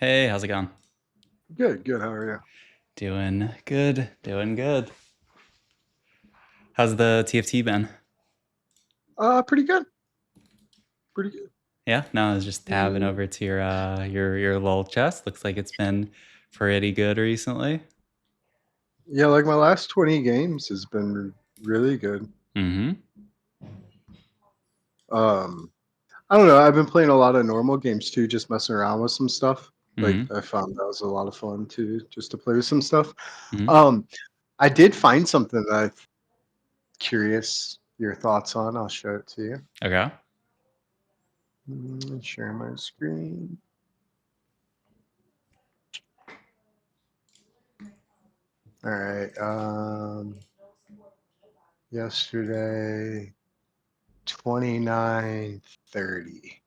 Hey, how's it going? Good, good. How are you? Doing good, doing good. How's the TFT been? Pretty good. Pretty good. Yeah, no, I was just tabbing Mm, over to your little chest. Looks like it's been pretty good recently. Yeah, like my last 20 games has been really good. Mm-hmm. Um, I don't know. I've been playing a lot of normal games too, just messing around with some stuff. Like Mm-hmm. I found that was a lot of fun too, just to play with some stuff. Mm-hmm. Um, I did find something that I'm curious your thoughts on. I'll show it to you. Okay. Share my screen. All right. Yesterday, 29:30.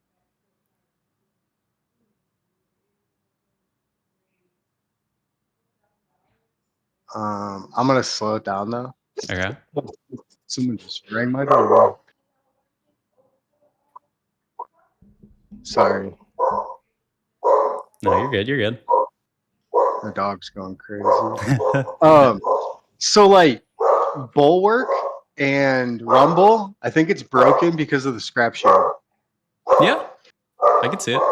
I'm gonna slow it down though. Okay. Someone just rang my doorbell. Sorry, No, you're good. You're good. the dog's going crazy. Um, so like Bulwark and Rumble, I think it's broken because of the scrap share. Yeah, I can see it.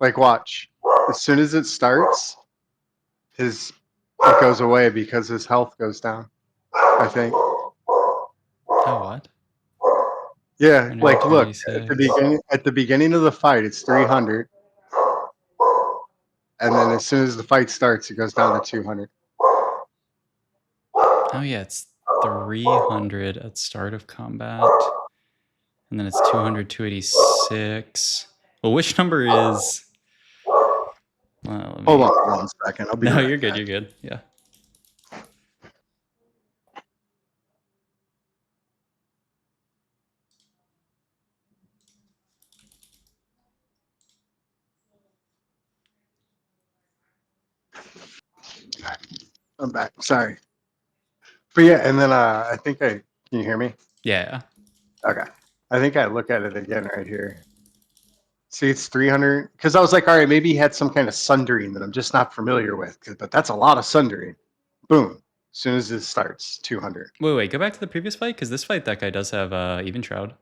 Like, watch. As soon as it starts, his it goes away because his health goes down. I think. Oh, what? Yeah, like look at the 126. beginning of the fight, it's 300, and then as soon as the fight starts, it goes down to 200. Oh yeah, it's 300 at start of combat, and then it's 200, 286. Well, which number is? Well, let Hold me. on 1 second. I'll be No, you're right good. You're back. good. Yeah. I'm back. Sorry. But yeah, and then I think I can you hear me? Yeah. Okay. I think I look at it again right here. See, it's 300 because I was like, all right, maybe he had some kind of sundering that I'm just not familiar with. But that's a lot of sundering. Boom. As soon as it starts, 200. Wait. Go back to the previous fight because this fight, that guy does have even shroud.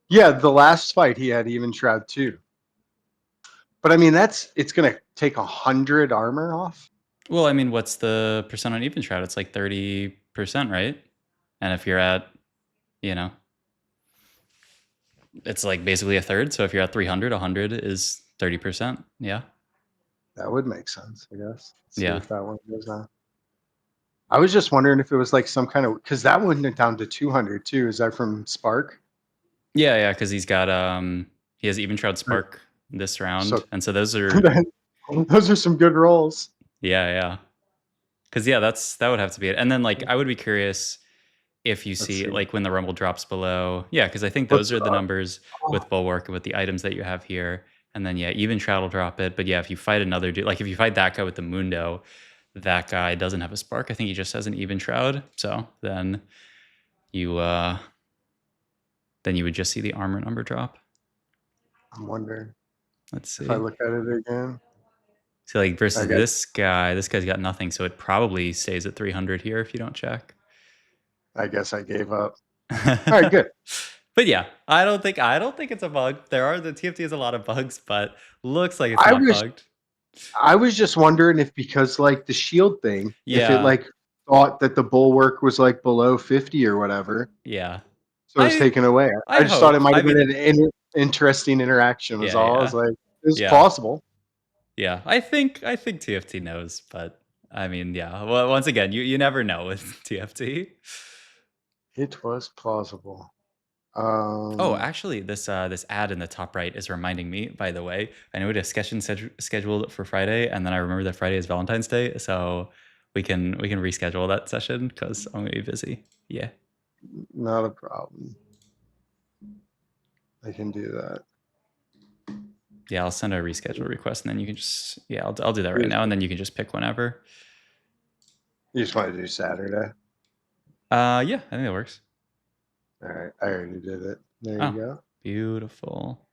Yeah, the last fight he had even shroud too. But I mean, it's gonna take 100 armor off. Well, I mean, what's the percent on even shroud? It's like 30%, right? And if you're at, you know, it's like basically a third. So if you're at 300, 100 is 30%. Yeah. That would make sense, I guess. Let's see Yeah. if that one goes on. I was just wondering if it was like some kind of because that one went down to 200 too. Is that from Spark? Yeah. Because he has even shroud spark this round, So and so those are those are some good rolls. yeah. Because yeah, that would have to be it. And then like I would be curious if you Let's see see. like when the rumble drops below. Yeah, because I think those What's are the numbers with bulwark and with the items that you have here. And then yeah, even shroud will drop it. But yeah, if you fight another dude, like if you fight that guy with the mundo, that guy doesn't have a spark. I think he just has an even shroud. So you uh then you would just see the armor number drop. I'm wondering Let's if I see. look at it again. So like I versus guess this guy's got nothing, so it probably stays at 300 here if you don't check. I guess I gave up. All right, good. But yeah, I don't think it's a bug. The TFT has a lot of bugs, but looks like it's I not was bugged. I was just wondering if because like the shield thing, if it Yeah, like thought that the bulwark was like below 50 or whatever, yeah. so it's I taken away. I I just thought it hope. might I have been mean, an interesting interaction. Was all I was yeah, like, it's yeah, possible. yeah. I think TFT knows, but I mean, yeah. Well, once again, you never know with TFT. It was plausible. Oh, Um, actually, this ad in the top right is reminding me. By the way, I know we had a sketch scheduled for Friday, and then I remember that Friday is Valentine's Day, so we can reschedule that session because I'm gonna be busy. Yeah, Not a problem. I can do that. yeah. I'll send a reschedule request, and then you can just I'll do that You right just, now, and then you can just pick whenever. you just want to do Saturday. Yeah, I think that works. All right, I already did it. There you Oh, go. beautiful.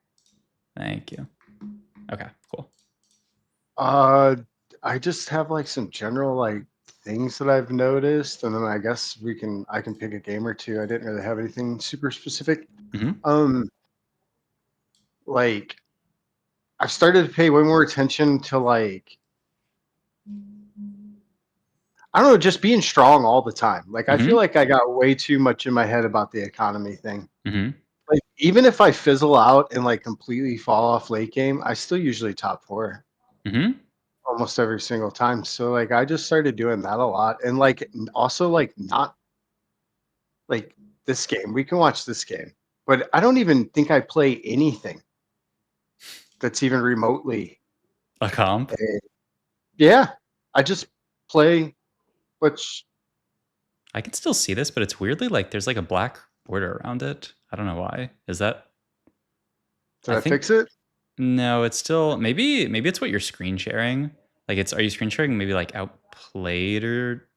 Thank you. Okay, cool. I just have like some general like things that I've noticed, and then I guess I can pick a game or two. I didn't really have anything super specific. Hmm. Um, like I've started to pay way more attention to like I don't know, just being strong all the time. Like I feel Hmm. like I got way too much in my head about the economy thing. Hmm. Like even if I fizzle out and like completely fall off late game, I still usually top four Hmm. almost every single time. So like I just started doing that a lot, and like also like not like this game. We can watch this game, but I don't even think I play anything that's even remotely. A comp. A, yeah, I just play. Which I can still see this, but it's weirdly like there's like a black border around it. I don't know why. Is that? did I I think fix it? no. It's still maybe it's what you're screen sharing. Like it's are you screen sharing maybe like outplayed or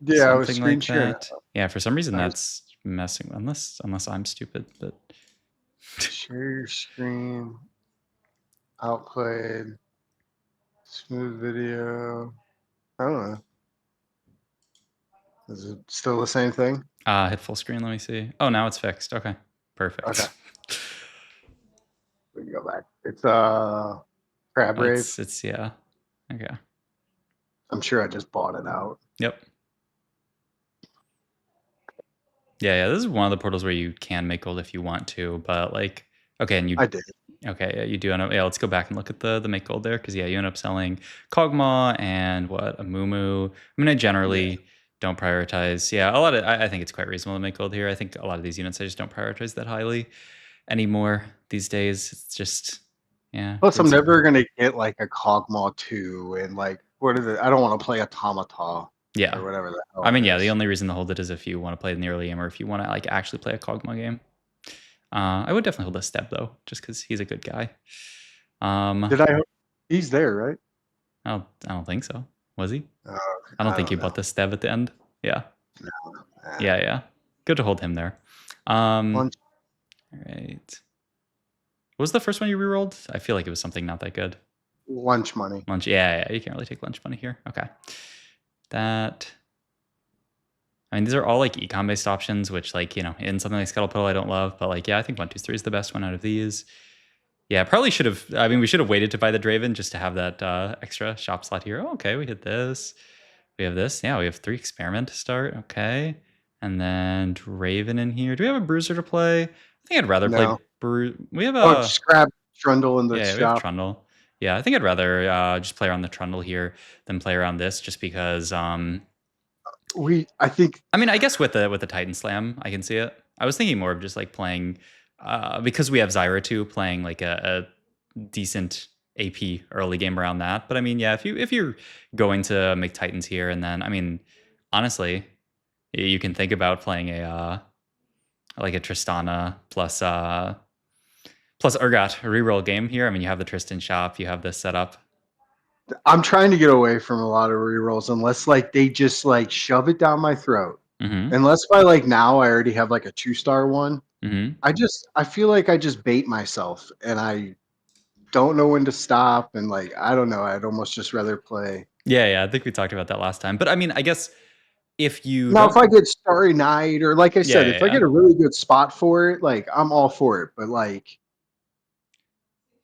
Yeah, I was something screen like sharing. that? Yeah, for some reason I was that's messing unless I'm stupid, but share your screen, outplayed, smooth video. I don't know. Is it still the same thing? hit full screen, let me see. Oh, now it's fixed. Okay. Okay, Perfect. we can go back. It's Crab Oh, Rave. it's yeah. Okay. I'm sure I just bought it out. Yep. Yeah, this is one of the portals where you can make gold if you want to, but like okay, and you I did. okay, yeah, you do end up yeah, let's go back and look at the make gold there because yeah, you end up selling Kog'Maw and what, a Mumu. I mean, I Yeah. generally don't prioritize. Yeah, a lot of I think it's quite reasonable to make gold here. I think a lot of these units I just don't prioritize that highly anymore these days. It's just yeah, Plus, I'm it's never gonna get like a Cogmaw 2 and like what is it? I don't want to play Automata yeah. or whatever the I hell mean, it yeah, the is. only reason to hold it is if you want to play it in the early game or if you want to like actually play a Kog'Maw game. I would definitely hold a step though, just because he's a good guy. Um, Did I? He's there, right? I don't think so. Was he? I don't I think he don't bought know. the steb at the end. Yeah, Eh. yeah. Good to hold him there. All Lunch, right. What was the first one you rerolled? I feel like it was something not that good. lunch money. Lunch. Yeah. You can't really take lunch money here. Okay. That. I mean, these are all like econ based options, which like in something like Scuttle Puddle I don't love, but like yeah, I think 123 is the best one out of these. Yeah, probably should have. I mean, we should have waited to buy the Draven just to have that extra shop slot here. Oh, okay, we hit this. We have this. Yeah, we have 3 experiment to start. Okay, and then Draven in here. Do we have a Bruiser to play? I think I'd rather play No. We have Oh, a just grab Trundle in the yeah, we have shop. Trundle. Yeah, I think I'd rather just play around the Trundle here than play around this, just because. I think I mean, I guess with the Titan Slam, I can see it. I was thinking more of just like playing because we have Zyra too, playing like a decent AP early game around that. But I mean, yeah, if you're going to make Titans here, and then I mean, honestly, you can think about playing a like a Tristana plus Urgot reroll game here. I mean, you have the Tristan shop, you have this setup. I'm trying to get away from a lot of rerolls unless like they just like shove it down my throat. Mm-hmm. Unless by like now I already have like a 2-star one. Mm-hmm. I feel like I just bait myself and I don't know when to stop, and like I don't know, I'd almost just rather play. Yeah. I think we talked about that last time. But I mean, I guess if you Now if don't, I get Starry Night or like I said, if I yeah. get a really good spot for it, like I'm all for it. But like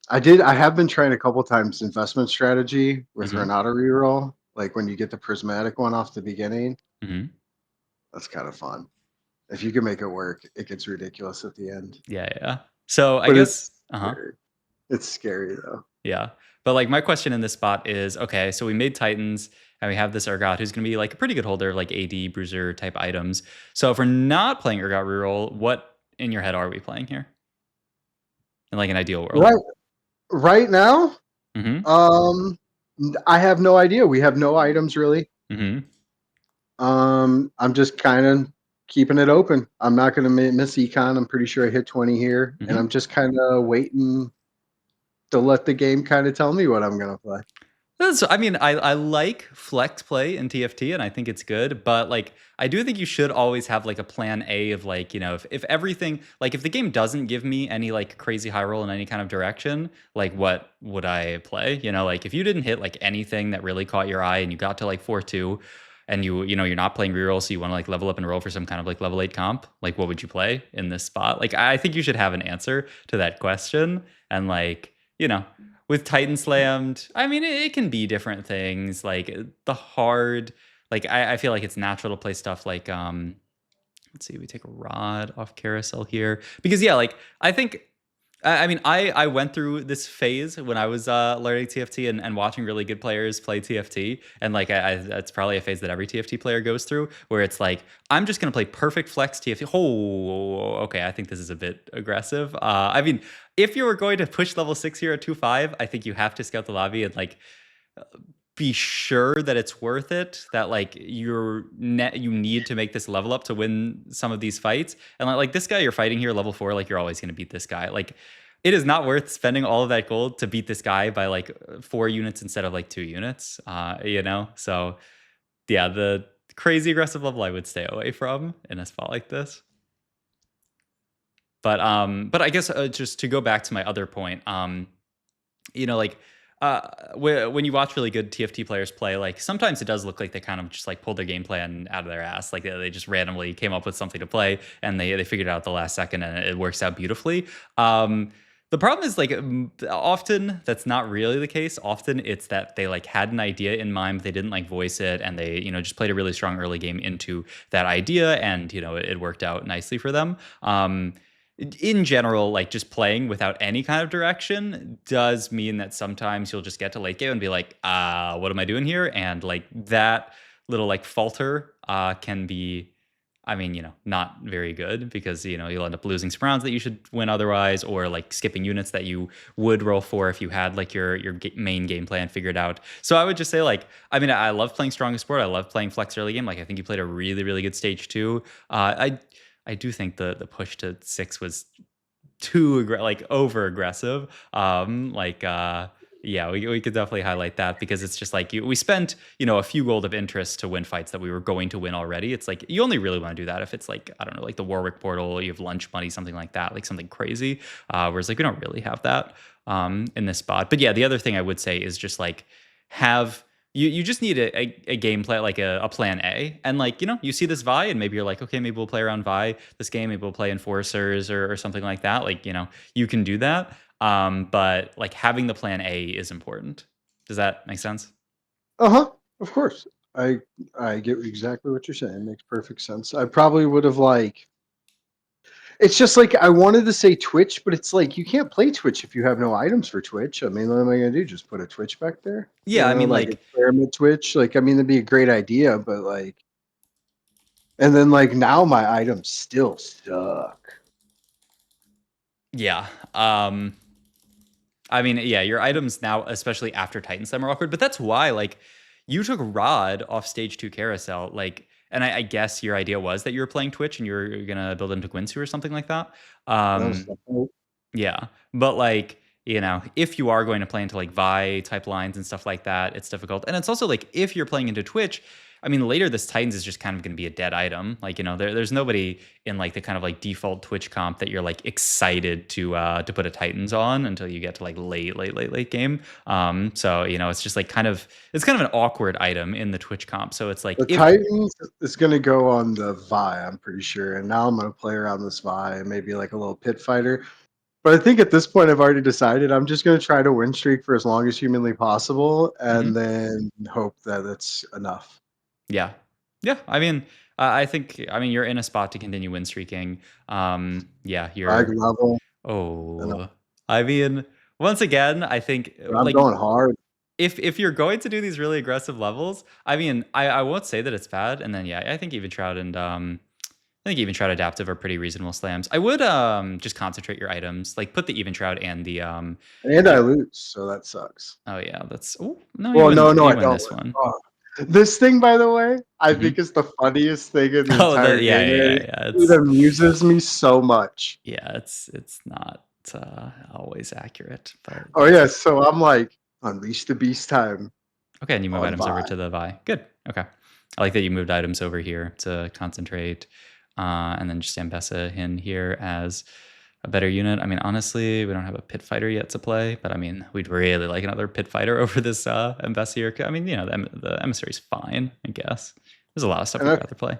I have been trying a couple times investment strategy with Mm-hmm. Renata reroll. Like when you get the prismatic one off the beginning, Mm-hmm. that's kind of fun. If you can make it work, it gets ridiculous at the end. Yeah. So I But guess, it's scary. It's scary though. yeah. But like my question in this spot is, okay, so we made Titans and we have this Urgot who's going to be like a pretty good holder of like AD, Bruiser type items. So if we're not playing Urgot reroll, what in your head are we playing here? In like an ideal world. Right now, Mm-hmm. I have no idea. We have no items really. Mm-hmm. I'm just kind of keeping it open. I'm not going to miss econ. I'm pretty sure I hit 20 here, and Mm-hmm. I'm just kind of waiting to let the game kind of tell me what I'm going to play. I mean, I like flex play in TFT, and I think it's good, but like I do think you should always have like a plan A of like, if everything, like if the game doesn't give me any like crazy high roll in any kind of direction, like what would I play? Like if you didn't hit like anything that really caught your eye and you got to like 4-2 and you're not playing reroll, so you want to like level up and roll for some kind of like level 8 comp, like what would you play in this spot? Like I think you should have an answer to that question, and like, with Titan Slammed, I mean, it can be different things. Like the hard, like I feel like it's natural to play stuff like let's see, we take a rod off carousel here because yeah, like I think I mean, I went through this phase when I was learning TFT and watching really good players play TFT, and like that's probably a phase that every TFT player goes through, where it's like I'm just gonna play perfect flex TFT. Oh, okay, I think this is a bit aggressive. I mean, if you were going to push level 6 here at 2-5, I think you have to scout the lobby and like be sure that it's worth it, that like you need to make this level up to win some of these fights. And like this guy you're fighting here, level 4, like you're always going to beat this guy. Like it is not worth spending all of that gold to beat this guy by like 4 units instead of like 2 units. So yeah, the crazy aggressive level I would stay away from in a spot like this. But I guess just to go back to my other point, like when you watch really good TFT players play, like sometimes it does look like they kind of just like pulled their game plan out of their ass. Like they just randomly came up with something to play and they figured it out at the last second and it works out beautifully. The problem is like often that's not really the case. Often it's that they like had an idea in mind, but they didn't like voice it, and they just played a really strong early game into that idea, and it worked out nicely for them. In general, like just playing without any kind of direction does mean that sometimes you'll just get to late game and be like, what am I doing here? And like that little like falter can be, I mean, not very good, because, you'll end up losing some rounds that you should win otherwise, or like skipping units that you would roll for if you had like your main game plan figured out. So I would just say, like, I mean, I love playing strongest sport. I love playing flex early game. Like I think you played a really, really good stage 2. I do think the push to 6 was too over aggressive. Yeah, we could definitely highlight that, because it's just like we spent a few gold of interest to win fights that we were going to win already. It's like you only really want to do that if it's like, I don't know, like the Warwick portal, you have lunch money, something like that, like something crazy. Whereas like we don't really have that in this spot. But yeah, the other thing I would say is just like have you just need a gameplay, like a plan A. And like, you see this Vi and maybe you're like, okay, maybe we'll play around Vi this game. Maybe we'll play Enforcers or something like that. Like, you can do that. But like having the plan A is important. Does that make sense? Uh-huh. Of course. I get exactly what you're saying. It makes perfect sense. I probably would have like, it's just like I wanted to say Twitch, but it's like you can't play Twitch if you have no items for Twitch. I mean, what am I gonna do? Just put a Twitch back there? Yeah, I mean, Like like, experiment Twitch. Like, I mean, that'd be a great idea, but like, and then like now my items still suck. yeah. I mean, yeah, your items now, especially after Titan Slam, are awkward. But that's why, like, you took Rod off stage 2 carousel, like, and I guess your idea was that you were playing Twitch and you're gonna build into Gwinsu or something like that. That was Yeah, but like, if you are going to play into like Vi type lines and stuff like that, it's difficult. And it's also like if you're playing into Twitch, I mean, later this Titans is just kind of going to be a dead item. Like, there's nobody in like the kind of like default Twitch comp that you're like excited to put a Titans on until you get to like late game. So it's just like it's kind of an awkward item in the Twitch comp. So it's like the if Titans is gonna go on the Vi, I'm pretty sure. And now I'm gonna play around this Vi and maybe like a little pit fighter. But I think at this point I've already decided I'm just gonna try to win streak for as long as humanly possible, Mhm. and then hope that it's enough. Yeah. Yeah. I mean, you're in a spot to continue win streaking. Yeah, Frag level, and oh, I mean, once again, I think I'm like going hard. if you're going to do these really aggressive levels, I mean, I won't say that it's bad. And then, yeah, I think even Shroud and, I think even Shroud Adaptive are pretty reasonable slams. I would just concentrate your items, like put the even Shroud and the And I lose, so that sucks. oh yeah, oh no, Well, no, I you win don't this win. one. Oh. This thing, by the way, I Hmm. think is the funniest thing in the Oh, entire yeah, game. yeah, yeah, yeah. It amuses me so much. It's not always accurate, but Oh yeah. yeah, so I'm like, unleash the beast time. Okay, and you move on items over Vi. to the Vi. Good. Okay. I like that you moved items over here to concentrate, and then just Ambessa in here as a better unit. I mean, honestly, we don't have a pit fighter yet to play, but I mean, we'd really like another pit fighter over this Ambessa here. I mean, the emissary's fine, I guess. There's a lot of stuff And we'd rather play.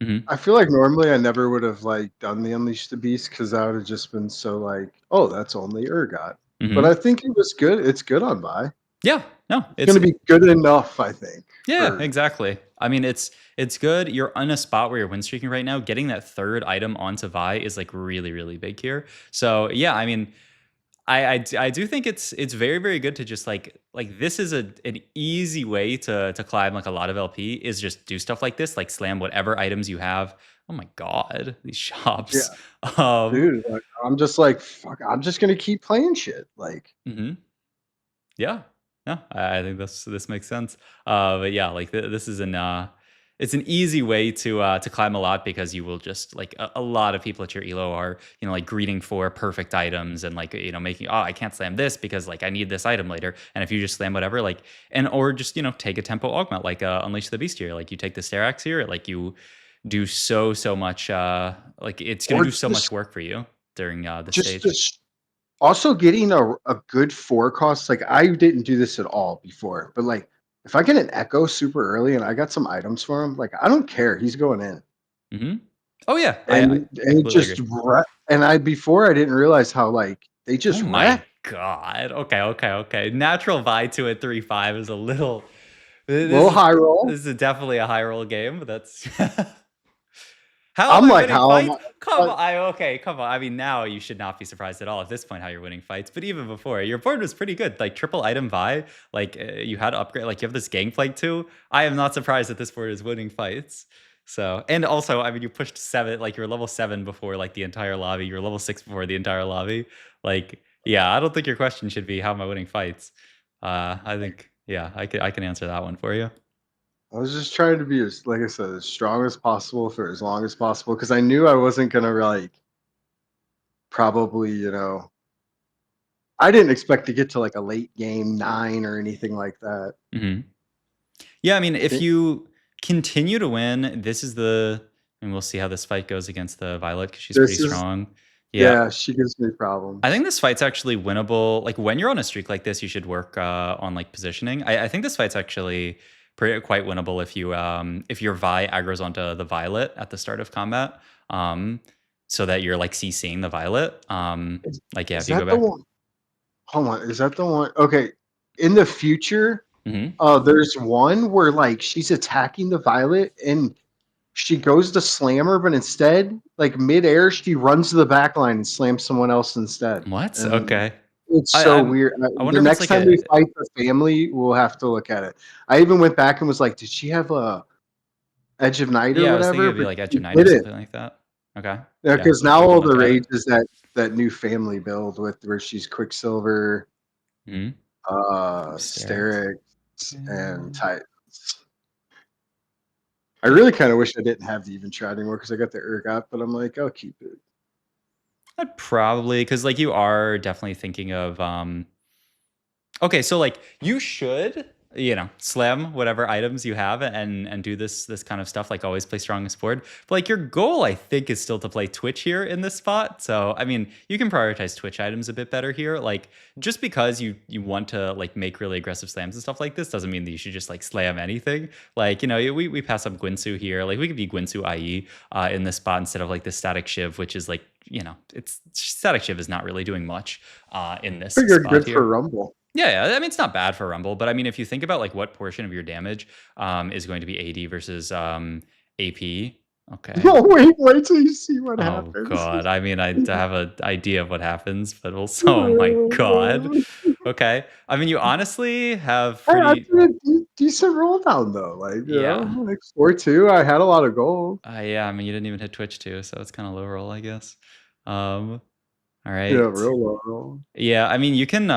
Mm-hmm. I feel like normally I never would have like done the Unleash the Beast because I would have just been so like, oh, that's only Urgot. But I Mm-hmm. think it was good. It's good on Vi. Yeah, no, It's going to be good enough, I think. yeah, For exactly. I mean, it's good. You're in a spot where you're win streaking right now. Getting that third item onto Vi is like really, really big here. So yeah, I mean, I do think it's very, very good to just like this is an easy way to climb like a lot of LP is just do stuff like this, like slam whatever items you have. Oh my god, these yeah, shops. Um, dude. Like, I'm just like, fuck. I'm just going to keep playing shit. Like, mhm. Yeah. No, I think this makes sense. But yeah, like this is it's an easy way to climb a lot because you will just like a lot of people at your elo are like greeting for perfect items and like making I can't slam this because like I need this item later, and if you just slam whatever like and or just take a tempo augment like Unleash the Beast here, like you take the Sterax here, like you do so much like it's gonna or do so much just, work for you during this just, stage. just also getting a good forecast. Like, I didn't do this at all before, but like, if I get an Echo super early and I got some items for him, like, I don't care. He's going in. Hmm. Oh yeah, I And it completely just agree. and I before I didn't realize how like they Oh just my wreck. god. Okay. Natural Vi to a 3-5 is a little. Little high roll. This is definitely a high roll game, but that's. How am I'm I like, winning how am I? fights? Come But on. Okay, come on. I mean, now you should not be surprised at all at this point how you're winning fights. But even before, your board was pretty good. Like triple item Vi, like you had to upgrade. Like you have this gangplank too. I am not surprised that this board is winning fights. So, and also, I mean, you pushed 7, like you were level 7 before like the entire lobby. You were level 6 before the entire lobby. Like, yeah, I don't think your question should be how am I winning fights. I think, yeah, I can answer that one for you. I was just trying to be as, like I said, as strong as possible for as long as possible because I knew I wasn't gonna like probably, I didn't expect to get to like a late game 9 or anything like that. Hmm. Yeah, I mean, I if think you continue to win, this is and we'll see how this fight goes against the Violet because she's pretty this is strong. Yeah, yeah, she gives me I think problems. this fight's actually winnable. Like when you're on a streak like this, you should work on like positioning. I think this fight's actually quite winnable if your Vi aggroes onto the Violet at the start of combat, so that you're like CCing the Violet. Like yeah, Is if you go that the back. one? Hold on, is that the one? Okay, in the future, Hmm. there's one where like she's attacking the Violet and she goes to slam her, but instead, like midair, she runs to the back line and slams someone else instead. What? And Okay. it's I so I'm, weird. I The wonder if it's next like time we a fight the family, we'll have to look at it. I even went back and was like, did she have a Edge of Night or yeah. I was thinking whatever? it'd be But like Edge she of Night or didn't. something like that. Okay. Yeah, Yeah, because we can now we can all look the at it. rage is that new family build with where she's Quicksilver, Hmm. Stairs. Sterix, and Mm. Titans. I Yeah, really kind of wish I didn't have the even try anymore because I got the Urgot, but I'm like, I'll keep it. I'd probably because like you are definitely thinking of okay, so like you should, slam whatever items you have and do this kind of stuff. Like always play strongest board. But like your goal, I think, is still to play Twitch here in this spot. So I mean, you can prioritize Twitch items a bit better here. Like just because you want to like make really aggressive slams and stuff like this doesn't mean that you should just like slam anything. Like we pass up Gwinsu here. Like we could be Gwinsu IE in this spot instead of like the static shiv, which is like it's static shiv is not really doing much in this But you're spot good for here. Rumble. Yeah. I mean, it's not bad for Rumble, but I mean, if you think about like what portion of your damage is going to be AD versus AP, okay. No, wait till you see what Oh happens. God. I mean, I have an idea of what happens, but also, oh my God. Okay. I mean, you honestly have I pretty, did a decent roll down though. Like, yeah. like 4-2. I had a lot of gold. Yeah. I mean, you didn't even hit Twitch too, so it's kind of low roll, I guess. All Yeah, right. real low roll. Yeah. I mean, you can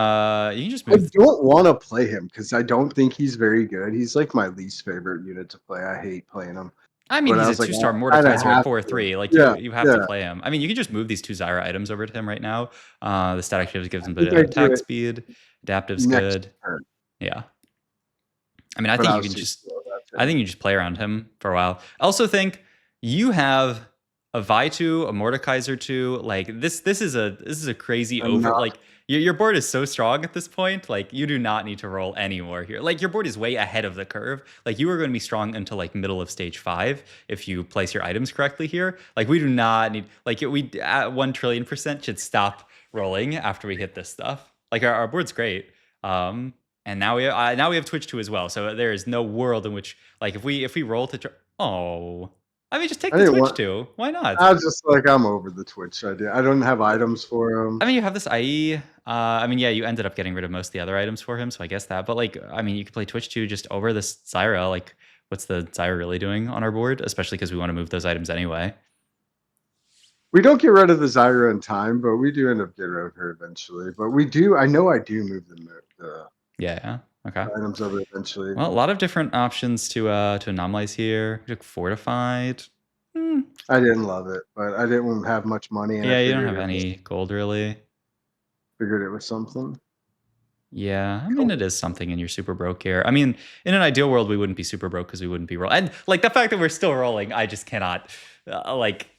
just I move. don't want to play him because I don't think he's very good. He's like my least favorite unit to play. I hate playing him. I mean, But I he's a was like, two-star I kind of Mordekaiser at have 4-3. to. Like Yeah, you have to yeah. play him. I mean, you can just move these 2 Zyra items over to him right now. The static shift gives I him a bit think of I do attack it speed. Adaptive's next good. turn. Yeah. I mean, I but think I you was can too just slow that I day. think you just play around him for a while. I also think you have a Vi 2, a Mordekaiser 2. Like this is a crazy over Enough. like your board is so strong at this point. Like you do not need to roll any more here. Like your board is way ahead of the curve. Like you are going to be strong until like middle of stage 5 if you place your items correctly here. Like we do not need like we at 1 trillion% should stop rolling after we hit this stuff. Like our board's great. And now we have Twitch 2 as well. So there is no world in which like if we roll to oh, I mean just take I the didn't Twitch want. 2. Why not? I was just like, I'm over the Twitch idea. I don't have items for him. I mean you have this IE. I mean yeah, you ended up getting rid of most of the other items for him, so I guess that. But like I mean you could play Twitch 2 just over this Zyra. Like what's the Zyra really doing on our board? Especially because we want to move those items anyway. We don't get rid of the Zyra in time, but we do end up getting rid of her eventually. But we do. I know I do move the Yeah. Okay. items over eventually. Well, a lot of different options to anomalize here. We took fortified. Hmm. I didn't love it, but I didn't have much money, and I Yeah, you don't figured have any gold really. it was something. Yeah, I mean it is something, and you're super broke here. I mean, in an ideal world, we wouldn't be super broke because we wouldn't be rolling. And like the fact that we're still rolling, I just cannot. Like,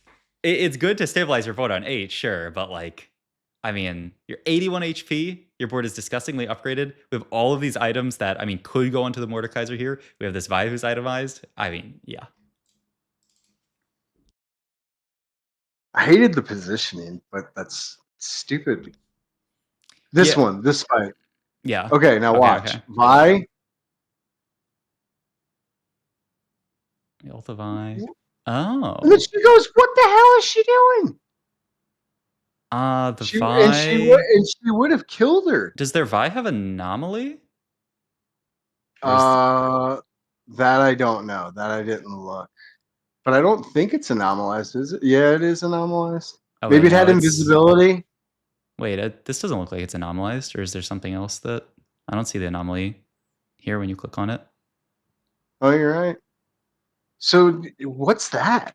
it's good to stabilize your board on 8, sure, but like, I mean, you're 81 HP. Your board is disgustingly upgraded. We have all of these items that I mean could go into the Mordekaiser here. We have this Vi who's itemized. I mean, yeah. I hated the positioning, but that's stupid. This Yeah, one, this fight. yeah. Okay, now Okay, watch. okay. Vi. Ulta Vi. And then Oh. she goes, "What the hell is she doing?" The She Vi. would have killed her. Does their Vi have anomaly? Or is Uh, that I don't know. That I didn't look. But I don't think it's anomalized, is it? Yeah, it is anomalized. oh wait, Maybe it no, had it's invisibility. wait, this doesn't look like it's anomalized, or is there something else that I don't see the anomaly here when you click on it? Oh, you're right. So what's that?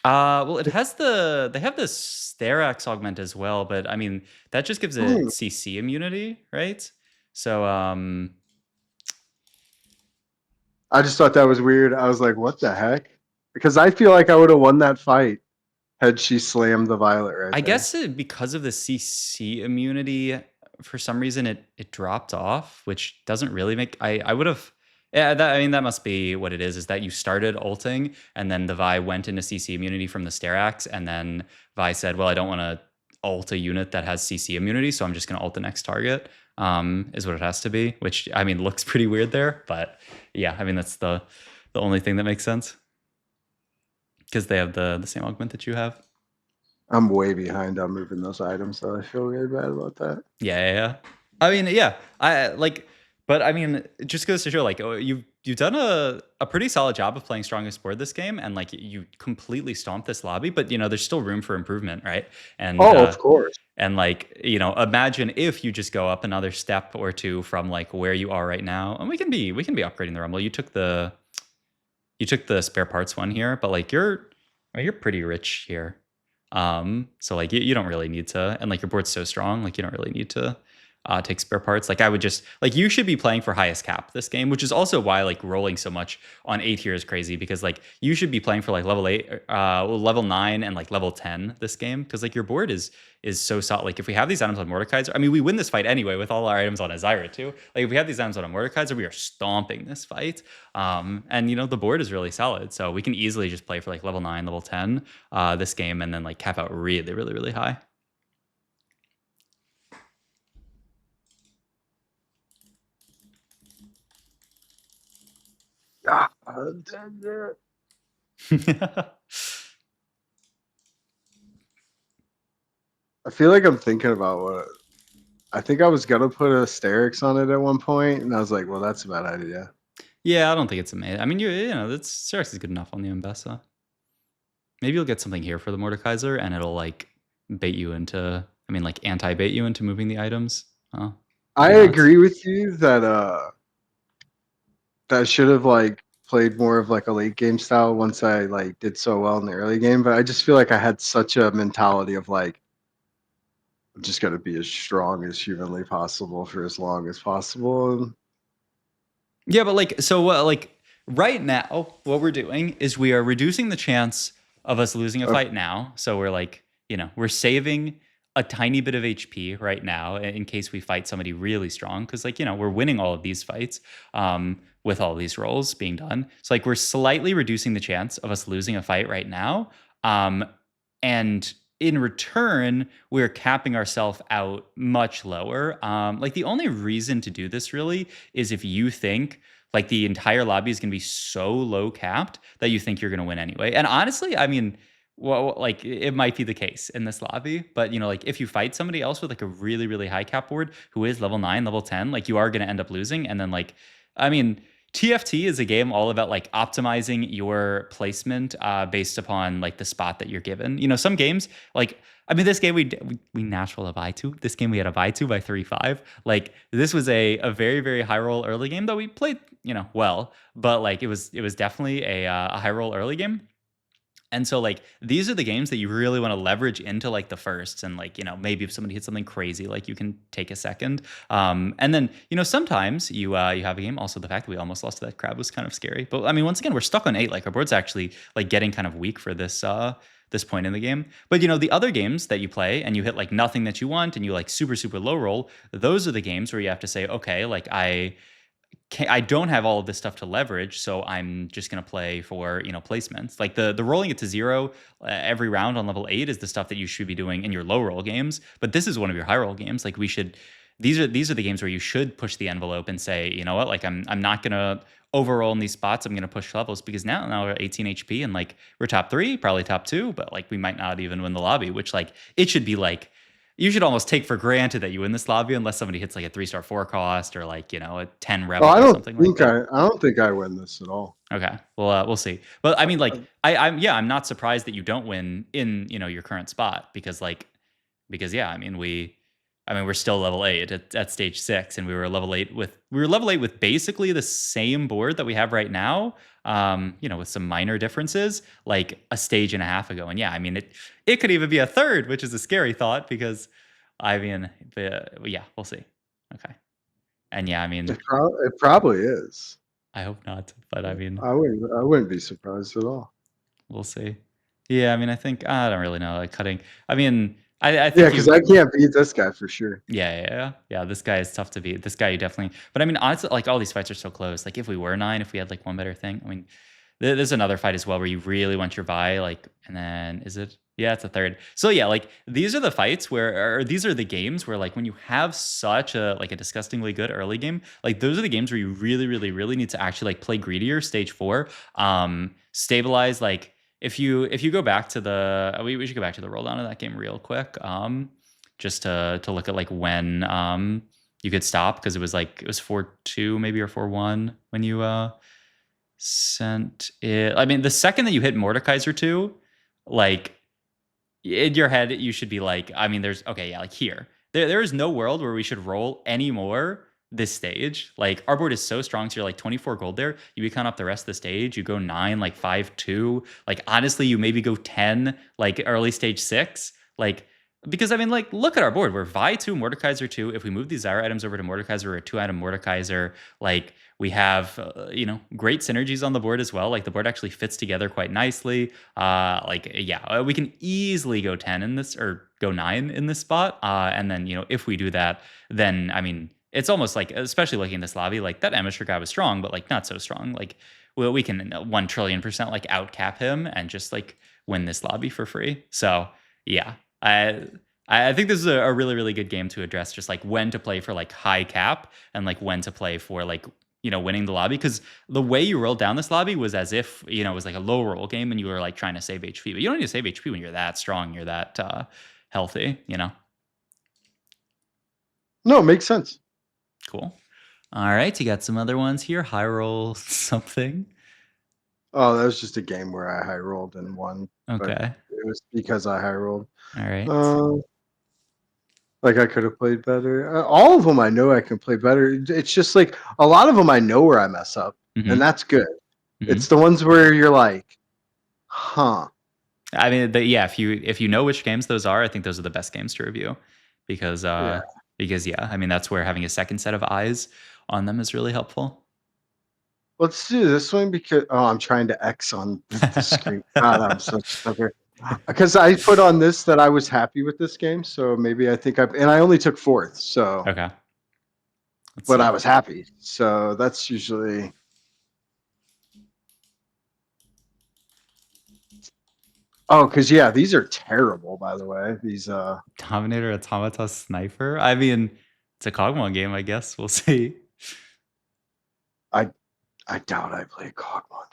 Well, it has they have the Sterax augment as well, but I mean that just gives it Hmm. CC immunity, right? So I just thought that was weird. I was like, what the heck? Because I feel like I would have won that fight had she slammed the violet right I there. guess because of the CC immunity, for some reason it dropped off, which doesn't really make. I would have. Yeah, I mean that must be what it is. Is that you started ulting and then the Vi went into CC immunity from the Sterax, and then Vi said, "Well, I don't want to ult a unit that has CC immunity, so I'm just going to ult the next target." Is what it has to be. Which I mean looks pretty weird there, but yeah, I mean that's the only thing that makes sense because they have the same augment that you have. I'm way behind on moving those items, so I feel really bad about that. Yeah. I mean, yeah. I like, but I mean, it just goes to show, like, you've done a pretty solid job of playing strongest board this game, and like you completely stomped this lobby. But you know, there's still room for improvement, right? Oh, of course. And like you know, imagine if you just go up another step or two from like where you are right now, and we can be upgrading the Rumble. You took the spare parts one here, but like you're pretty rich here. So like you don't really need to, and like your board's so strong, like you don't really need to take spare parts. Like I would just like you should be playing for highest cap this game, which is also why like rolling so much on 8 here is crazy because like you should be playing for like level 8, level 9, and like level 10 this game because like your board is so solid. Like if we have these items on Mordekaiser, I mean we win this fight anyway with all our items on Azira too. Like if we have these items on a Mordekaiser, we are stomping this fight. And you know the board is really solid, so we can easily just play for like level 9, level 10 this game, and then like cap out really, really, really high. Ah, I feel like I'm thinking about what I think I was gonna put a Sterix on it at one point, and I was like, well, that's a bad idea. Yeah, I don't think it's amazing. I mean, you know, that's Xerax is good enough on the Mbessa. Maybe you'll get something here for the Mordekaiser, and it'll like bait you into. I mean, like anti-bait you into moving the items. I Maybe not. agree with you that that should have like played more of like a late game style once I like did so well in the early game, but I just feel like I had such a mentality of like I'm just gonna be as strong as humanly possible for as long as possible. Yeah, but like, so like right now, what we're doing is we are reducing the chance of us losing a Okay. fight now. So we're like, we're saving a tiny bit of HP right now in case we fight somebody really strong. Cause like, we're winning all of these fights with all these rolls being done. So like, we're slightly reducing the chance of us losing a fight right now. Um, and in return, we're capping ourselves out much lower. Like the only reason to do this really is if you think like the entire lobby is going to be so low capped that you think you're going to win anyway. And honestly, I mean, well, like it might be the case in this lobby, but like if you fight somebody else with like a really, really high cap board who is level 9, level 10, like you are going to end up losing. And then like, I mean, TFT is a game all about like optimizing your placement based upon like the spot that you're given. Some games like I mean, this game we natural a buy to. This game we had a buy to by 3-5. Like this was a very very high roll early game that we played well, but like it was definitely a high roll early game. And so like these are the games that you really want to leverage into like the firsts and like maybe if somebody hits something crazy like you can take a second. And then sometimes you have a game. Also the fact that we almost lost to that crab was kind of scary. But I mean once again we're stuck on 8. Like our board's actually like getting kind of weak for this point in the game. But the other games that you play and you hit like nothing that you want and you like super super low roll, those are the games where you have to say okay like I don't have all of this stuff to leverage, so I'm just going to play for placements. Like the rolling it to 0 every round on level 8 is the stuff that you should be doing in your low roll games. But this is one of your high roll games. Like we should, these are the games where you should push the envelope and say, you know what, like I'm not gonna overroll in these spots. I'm gonna push levels because now we're 18 HP and like we're top 3, probably top 2, but like we might not even win the lobby. Which like it should be like you should almost take for granted that you win this lobby unless somebody hits like a 3-star 4 cost or like a 10 Oh, rebel or something like that. I don't think I win this at all. Okay, well we'll see. But I mean, like I'm not surprised that you don't win in your current spot because yeah, I mean we're still level 8 at stage 6, and we were level 8 with basically the same board that we have right now. With some minor differences, like a stage and a half ago. And yeah, I mean it could even be a third, which is a scary thought because I mean, yeah, we'll see. Okay, and yeah, I mean, It probably is. I hope not, but I mean, I wouldn't be surprised at all. we'll see. Yeah, I mean, I think I don't really know. Like cutting. I mean, I Yeah, think because I can't beat this guy for sure. Yeah. This guy is tough to beat. This guy, you definitely. But I mean, honestly, like all these fights are so close. Like if we were 9, if we had like one better thing. I mean, there's another fight as well where you really want your buy. Like, and then is it? Yeah, it's a third. So yeah, like these are the fights where, or these are the games where, like, when you have such a like a disgustingly good early game, like those are the games where you really, really, really need to actually like play greedier. Stage 4, stabilize. Like if you go back to the, we should go back to the roll down of that game real quick. Just to look at like when you could stop because it was 4-2 maybe or 4-1 when you sent it. I mean, the second that you hit Mordekaiser 2, like in your head you should be like, I mean, there's okay, yeah, like here. There is no world where we should roll anymore this stage. Like our board is so strong, so you're like 24 gold there. You econ up the rest of the stage, you go 9, like 5-2. Like honestly, you maybe go 10, like early stage 6. Like because I mean, like, look at our board. We're Vi 2, Mordekaiser 2. If we move these Zyra items over to Mordekaiser, we're a 2-item Mordekaiser. Like, we have, great synergies on the board as well. Like, the board actually fits together quite nicely. We can easily go 10 in this, or go 9 in this spot. And then, if we do that, then, I mean, it's almost like, especially looking at this lobby, like, that amateur guy was strong, but, like, not so strong. Like, well, we can 1 trillion%, like, outcap him and just, like, win this lobby for free. So, yeah. I think this is a really really good game to address just like when to play for like high cap and like when to play for like winning the lobby, because the way you rolled down this lobby was as if it was like a low roll game and you were like trying to save HP, but you don't need to save HP when you're that strong, you're that healthy. No, it makes sense. Cool. All right, you got some other ones here. High roll something. Oh, that was just a game where I high rolled and won. But Okay. it was because I high rolled. All right. Like I could have played better. All of them I know I can play better. It's just like a lot of them I know where I mess up, and Mm-hmm. that's good. Mm-hmm. It's the ones where you're like, huh. I mean, yeah, if you know which games those are, I think those are the best games to review Yeah. because yeah, I mean that's where having a second set of eyes on them is really helpful. Let's do this one because I'm trying to X on the screen. God, I'm such a sucker. Because I put on this that I was happy with this game, so maybe I think and I only took fourth, so Okay. Let's but see. I was happy. So that's usually. Oh, because yeah, these are terrible. By the way, these Dominator, Automata, Sniper. I mean, it's a Kog'Maw game, I guess. We'll see. I doubt I play Cogmon.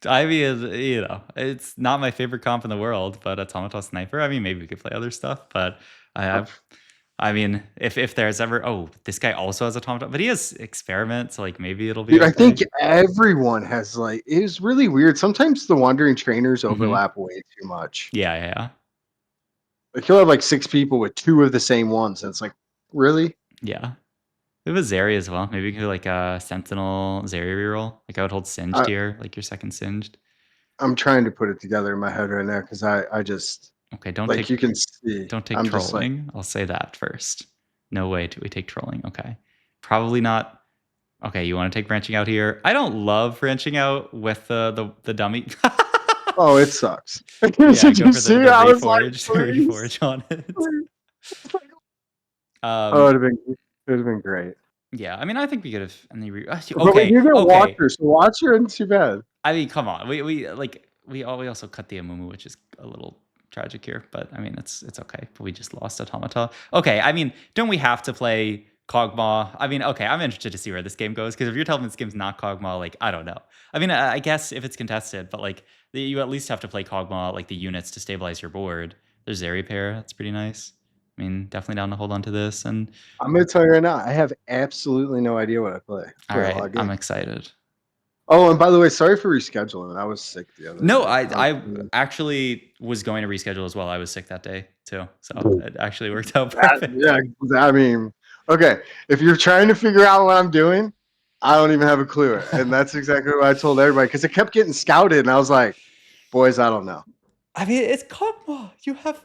I mean, you know, it's not my favorite comp in the world, but Automata Sniper. I mean, maybe we could play other stuff, but I mean, if there's ever, oh, this guy also has Automata, but he has Experiment, so like maybe it'll be Dude, I think okay. everyone has like it is really weird. Sometimes the wandering trainers Mm-hmm. overlap way too much. Yeah. Like you'll have like 6 people with 2 of the same ones, and it's like, really? Yeah. We have a Zeri as well. Maybe we could do like a Sentinel Zeri reroll. Like I would hold Singed here, like your second Singed. I'm trying to put it together in my head right now because I just Okay, like you can see. don't take I'm just like, trolling. I'll say that first. No way do we take trolling. Okay. Probably not. Okay, you want to take branching out here? I don't love branching out with the dummy. oh, it sucks. Yeah, Did go you for see? the I was like, reforge, the please. reforge on it. Oh, it'd have been great. Yeah, I mean, I think we could have. But we Okay, do get okay. Watcher, so Watcher isn't too bad. I mean, come on. We also cut the Amumu, which is a little tragic here, but I mean, it's okay. But we just lost Automata. Okay, I mean, don't we have to play Kog'Maw? I mean, okay, I'm interested to see where this game goes because if you're telling me this game's not Kog'Maw, like I don't know. I mean, I guess if it's contested, but like you at least have to play Kog'Maw, like the units to stabilize your board. There's Zeri pair. That's pretty nice. I mean, definitely down to hold on to this. And I'm gonna tell you right now, I have absolutely no idea what I play. I all play a lot right, of I'm games. excited. Oh, and by the way, sorry for rescheduling. I was sick the other No, day. I actually was going to reschedule as well. I was sick that day too, so it actually worked out perfect. Yeah, I mean, okay. If you're trying to figure out what I'm doing, I don't even have a clue. And that's exactly what I told everybody because it kept getting scouted, and I was like, boys, I don't know. I mean, it's Kog'Maw. You have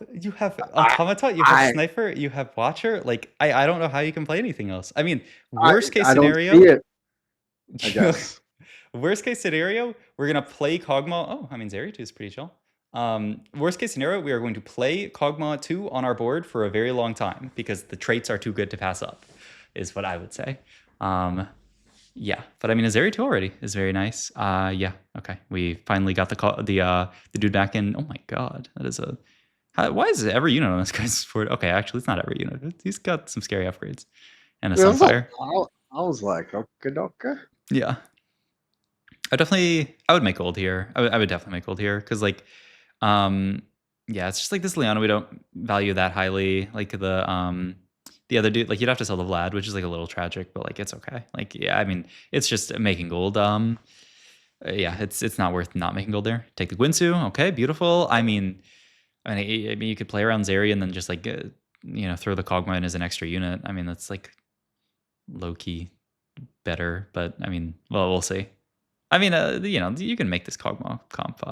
I, Automata, you have I, Sniper, you have Watcher. Like I don't know how you can play anything else. I mean, worst case I don't see scenario, it. I guess. worst case scenario, we're gonna play Kog'Maw. Oh, I mean, Zeri 2 is pretty chill. Worst case scenario, we are going to play Kog'Maw 2 on our board for a very long time because the traits are too good to pass up, is what I would say. Yeah, but I mean, Azeri 2 already is very nice. Yeah, okay. We finally got the dude back in. Oh my god, that is a. Why is it every unit on this guy's board? Okay, actually, it's not every unit. He's got some scary upgrades and a Sunfire. I was like, okay. Yeah, I would make gold here. I would definitely make gold here because yeah, it's just like this Leona we don't value that highly. Like the other dude, like you'd have to sell the Vlad, which is like a little tragic, but like it's okay. Like yeah, I mean it's just making gold. Yeah, it's not worth not making gold there. Take the Guinsu, okay, beautiful. I mean you could play around Zeri and then just like throw the Kog'Maw in as an extra unit. I mean that's like low key better, but I mean well we'll see. I mean you can make this Kog'Maw comp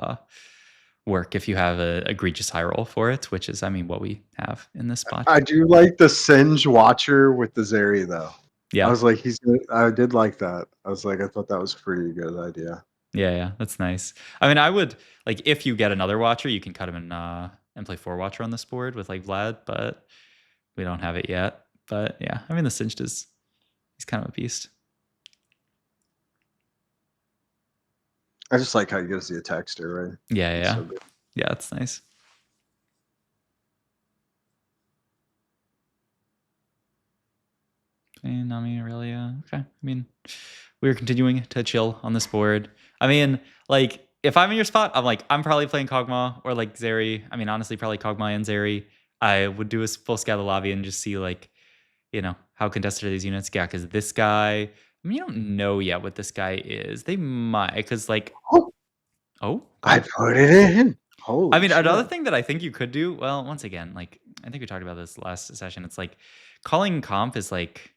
work if you have a egregious high roll for it, which is I mean what we have in this spot. I do like the Singe Watcher with the Zeri though. Yeah. I was like, I did like that. I was like, I thought that was a pretty good idea. Yeah, that's nice. I mean, I would like if you get another Watcher, you can cut him in and play 4 Watcher on this board with like Vlad, but we don't have it yet. But yeah, I mean the Singed he's kind of a beast. I just like how he gives the attack stir, right? Yeah. So Yeah, that's nice. Nami, Aurelia. Okay. I mean, we're continuing to chill on this board. I mean, like, if I'm in your spot, I'm probably playing Kog'Maw or like Zeri. I mean, honestly, probably Kog'Maw and Zeri. I would do a full scout of the lobby and just see like, how contested are these units? Yeah, because this guy, I mean, you don't know yet what this guy is. They might, because like, oh, I put it in. Holy I mean, shit. another thing that I think you could do, well, once again, like, I think we talked about this last session. It's like calling comp is like,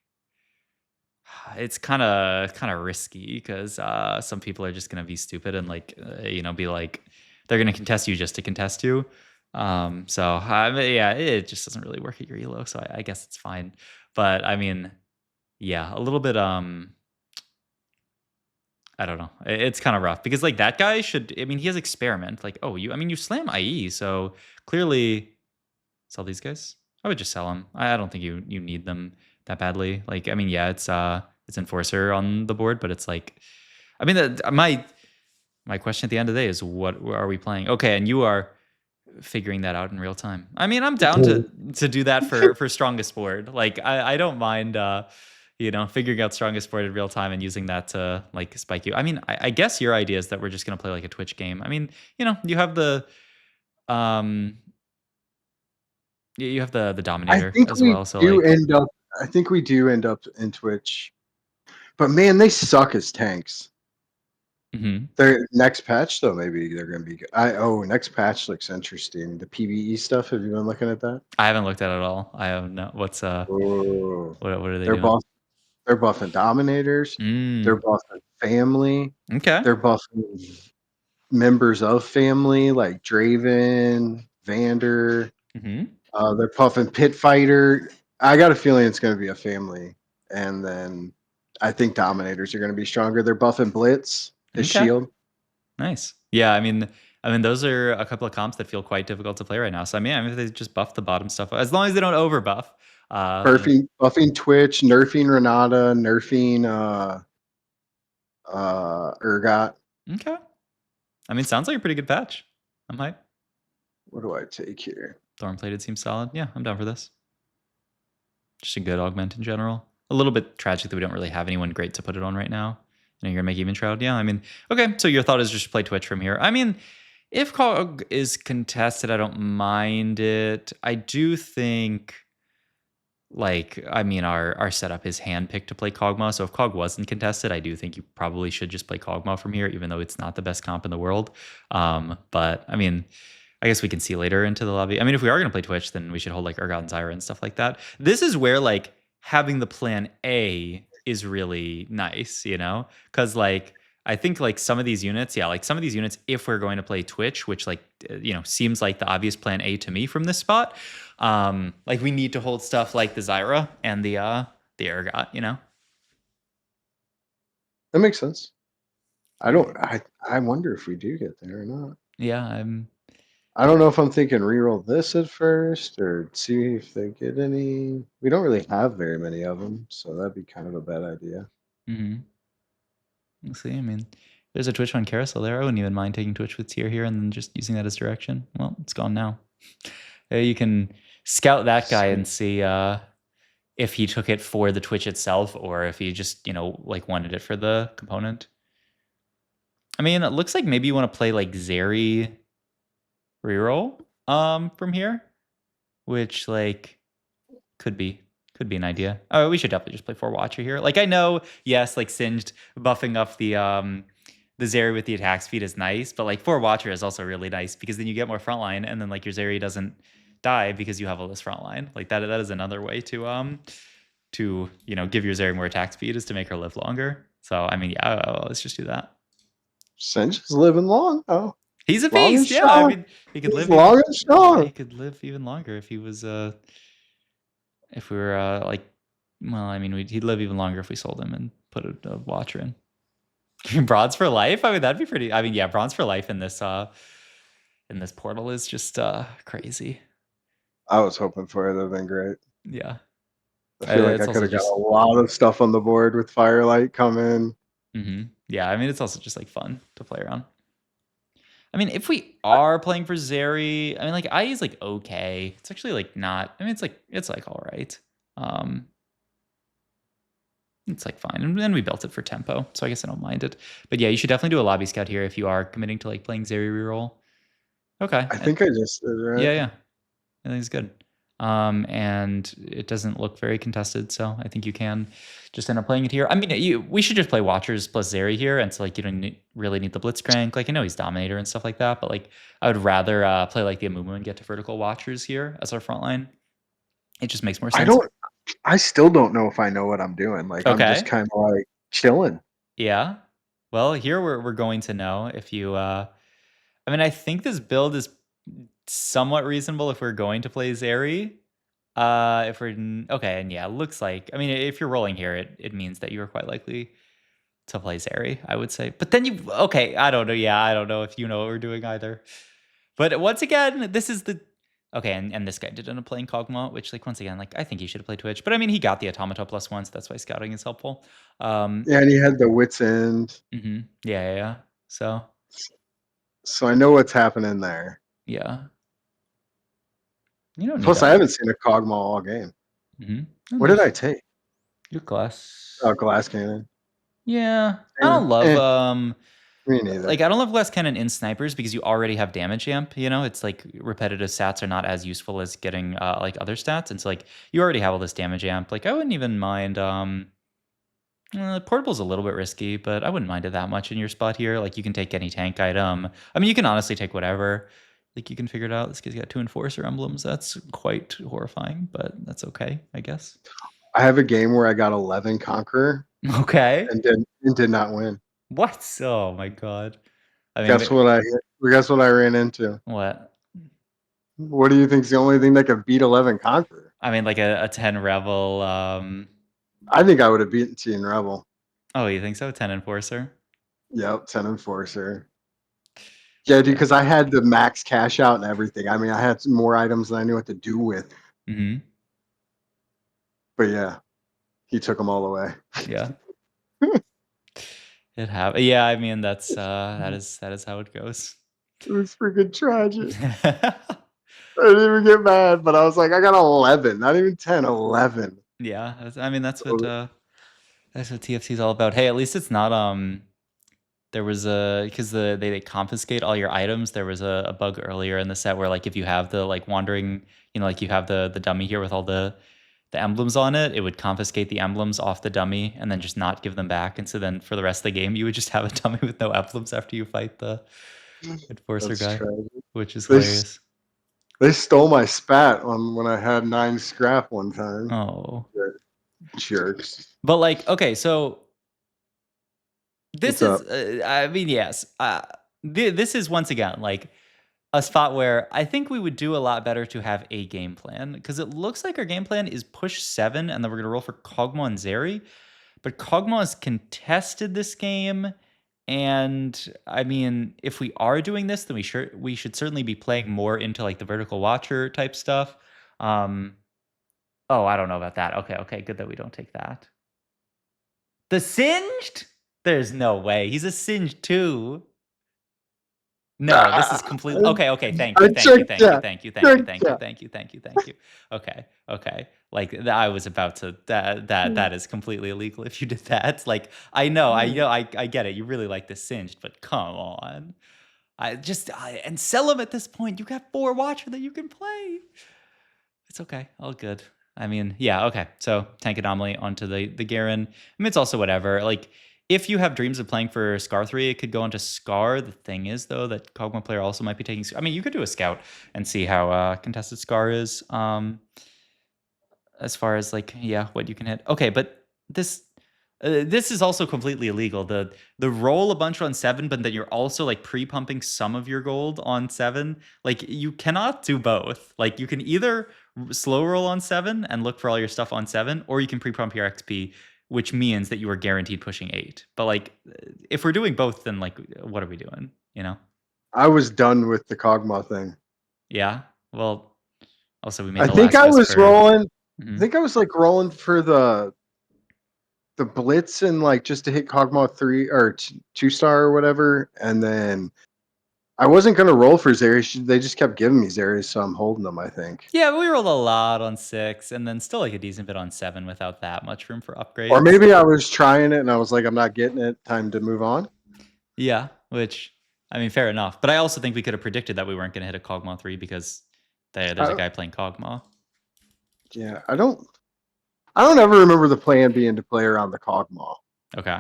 it's kind of risky because some people are just gonna be stupid and like be like they're gonna contest you just to contest you. So yeah, it just doesn't really work at your elo. So I guess it's fine. But I mean, yeah, a little bit I don't know. It's kind of rough because like that guy should. I mean, he has experiment. Like, oh, you slam IE, so clearly sell these guys. I would just sell them. I don't think you need them that badly. Like, I mean, yeah, it's enforcer on the board, but it's like, I mean, my question at the end of the day is, what are we playing? Okay, and you are figuring that out in real time. I mean, I'm down to do that for strongest board. Like, I don't mind. Figuring out strongest board in real time and using that to like spike you. I mean, I guess your idea is that we're just gonna play like a Twitch game. I mean, you have the um you have the I Dominator think as we well. So do like, end up. I think we do end up in Twitch, but man, they suck as tanks. mhm. Their next patch, though, maybe they're going to be good. Next patch looks interesting. The PVE stuff. Have you been looking at that? I haven't looked at it at all. I have no. Oh, What are they they're doing? buff. They're buffing dominators. They're Mm. buffing family. Okay. They're buffing members of family like Draven, Vander. Mm-hmm. They're buffing pit fighter. I got a feeling it's going to be a family, and then I think dominators are going to be stronger. They're buffing blitz, his Okay. shield. Nice. Yeah. I mean, those are a couple of comps that feel quite difficult to play right now. So I mean, if they just buff the bottom stuff, as long as they don't over buff. Buffing Twitch, nerfing Renata, nerfing Urgot. Okay. I mean, sounds like a pretty good patch. I'm hype. What do I take here? Thorn plated seems solid. Yeah, I'm down for this. Just a good augment in general. A little bit tragic that we don't really have anyone great to put it on right now. And you're gonna make even shroud. Yeah, I mean, okay. So your thought is just play Twitch from here. I mean, if Cog is contested, I don't mind it. I do think, like, I mean, our setup is handpicked to play Kog'Maw. So if Cog wasn't contested, I do think you probably should just play Kog'Maw from here, even though it's not the best comp in the world. But I mean, I guess we can see later into the lobby. I mean, if we are going to play Twitch, then we should hold like Urgot and Zyra and stuff like that. This is where like having the plan A is really nice, because like I think like some of these units, yeah, like some of these units, if we're going to play Twitch, which like seems like the obvious plan A to me from this spot, like we need to hold stuff like the Zyra and the Urgot. That makes sense. I wonder if we do get there or not. Yeah, I don't know if I'm thinking reroll this at first or see if they get any. We don't really have very many of them, so that'd be kind of a bad idea. mm-hmm. We'll see. I mean, there's a Twitch on Carousel there. I wouldn't even mind taking Twitch with tier here and then just using that as direction. Well, it's gone now. You can scout that guy and see if he took it for the Twitch itself or if he just, like wanted it for the component. I mean, it looks like maybe you want to play like Zeri reroll from here, which like could be an idea. Oh, we should definitely just play 4 Watcher here. Like I know, yes, like Singed buffing up the Zeri with the attack speed is nice, but like 4 Watcher is also really nice because then you get more frontline and then like your Zeri doesn't die because you have all this frontline. Like that is another way to give your Zeri more attack speed is to make her live longer. So I mean, yeah, let's just do that. Singe is living long. Oh, He's a long and beast. Yeah, I strong. mean, he could He's live long even, and strong. he could live even longer if he was if we were like, well, I mean, he'd live even longer if we sold him and put a Watcher in. Bronze for life. I mean, that'd be pretty. I mean, yeah, bronze for life in this portal is just crazy. I was hoping for it. That'd been great. Yeah, I feel like it's I could also have got just a lot of stuff on the board with Firelight coming. Yeah, I mean, it's also just like fun to play around. I mean, if we are playing for Zeri, I mean, like IE is like okay. It's actually like not. I mean, it's like all right. It's like fine, and then we built it for tempo, so I guess I don't mind it. But yeah, you should definitely do a lobby scout here if you are committing to like playing Zeri reroll. Okay. I think I just did, right? Yeah. I think it's good. And it doesn't look very contested, so I think you can just end up playing it here. I mean, we should just play Watchers plus Zeri here, and so like you don't really need the Blitzcrank. Like I know he's Dominator and stuff like that, but like I would rather play like the Amumu and get to vertical Watchers here as our front line. It just makes more sense. I still don't know if I know what I'm doing. Like I'm just kind of like chilling. Yeah. Well, here we're going to know if you. I mean, I think this build is somewhat reasonable if we're going to play Zeri. If we're okay, and yeah, it looks like. I mean, if you're rolling here, it means that you are quite likely to play Zeri, I would say. But then okay, I don't know. Yeah, I don't know if you know what we're doing either. But once again, this is the okay, and this guy did end up playing Kog'Maw, which like once again, like I think he should have played Twitch. But I mean, he got the Automata +1, so that's why scouting is helpful. Yeah, and he had the wits end. Yeah. So I know what's happening there. Yeah. You don't need Plus, I that. haven't seen a Kog'Maw all game. What did I There's take? your glass. Oh, glass cannon. Yeah. I Eh, don't love me neither. like I don't love glass cannon in snipers because you already have damage amp, you know? It's like repetitive stats are not as useful as getting like other stats. And so like you already have all this damage amp. Like I wouldn't even mind portable's a little bit risky, but I wouldn't mind it that much in your spot here. Like you can take any tank item. I mean, you can honestly take whatever. Like you can figure it out. This kid's got 2 Enforcer emblems. That's quite horrifying, but that's okay, I guess. I have a game where I got 11 Conqueror Okay. and did not win. What? Oh my god. I mean, Guess what I ran into? what? What do you think's the only thing that could beat 11 Conqueror? I mean, like a 10 Rebel. I think I would have beaten Teen Rebel. Oh, you think so? 10 Enforcer? Yep, 10 Enforcer. Yeah, dude, because I had the max cash out and everything. I mean, I had some more items than I knew what to do with. But yeah, he took them all away. Yeah. It happened. Yeah, I mean that is how it goes. It was freaking tragic. I didn't even get mad, but I was like, I got 11, not even 10, 11. Yeah, I mean that's what TFT is all about. Hey, at least it's not there was a because they confiscate all your items. There was a bug earlier in the set where like if you have the like wandering, you know, like you have the dummy here with all the emblems on it, it would confiscate the emblems off the dummy and then just not give them back. And so then for the rest of the game, you would just have a dummy with no emblems after you fight the Enforcer That's guy, tragic. which is hilarious. They stole my spat on when I had 9 scrap one time. Oh, jerks. but like, okay, so this What's is, I mean, yes, this is once again like a spot where I think we would do a lot better to have a game plan because it looks like our game plan is push 7 and then we're gonna roll for Kog'Maw and Zeri, but Kog'Maw has contested this game. And I mean, if we are doing this, then we should certainly be playing more into like the vertical watcher type stuff. Oh, I don't know about that. Okay, good that we don't take that. The singed? There's no way. He's a singed too. No, this is completely okay. Thank you. Okay. Like I was about to that is completely illegal if you did that. Like I know, I get it. You really like the singed, but come on. And sell them at this point. You got 4 watcher that you can play. It's okay. All good. I mean, yeah, okay. So tank anomaly onto the Garen. I mean, it's also whatever. Like if you have dreams of playing for Scar 3, it could go into Scar. The thing is, though, that Kog'Maw player also might be taking... I mean, you could do a scout and see how contested Scar is as far as, like, yeah, what you can hit. Okay, but this is also completely illegal. The roll a bunch on 7, but then you're also, like, pre-pumping some of your gold on 7. Like, you cannot do both. Like, you can either slow roll on 7 and look for all your stuff on 7, or you can pre-pump your XP, which means that you are guaranteed pushing 8. But like, if we're doing both, then like, what are we doing? You know? I was done with the Kog'Maw thing. Yeah. Well, also we made I the think last I was rolling. I think I was like rolling for the blitz and like just to hit Kog'Maw 3 or 2-star or whatever, and then I wasn't gonna roll for Zeri. They just kept giving me Zeri, so I'm holding them. I think. Yeah, we rolled a lot on 6, and then still like a decent bit on 7 without that much room for upgrades. Or maybe I was trying it and I was like, I'm not getting it. Time to move on. Yeah, which I mean, fair enough. But I also think we could have predicted that we weren't going to hit a Kog'Maw 3 because there's a guy playing Kog'Maw. Yeah, I don't ever remember the plan being to play around the Kog'Maw. Okay,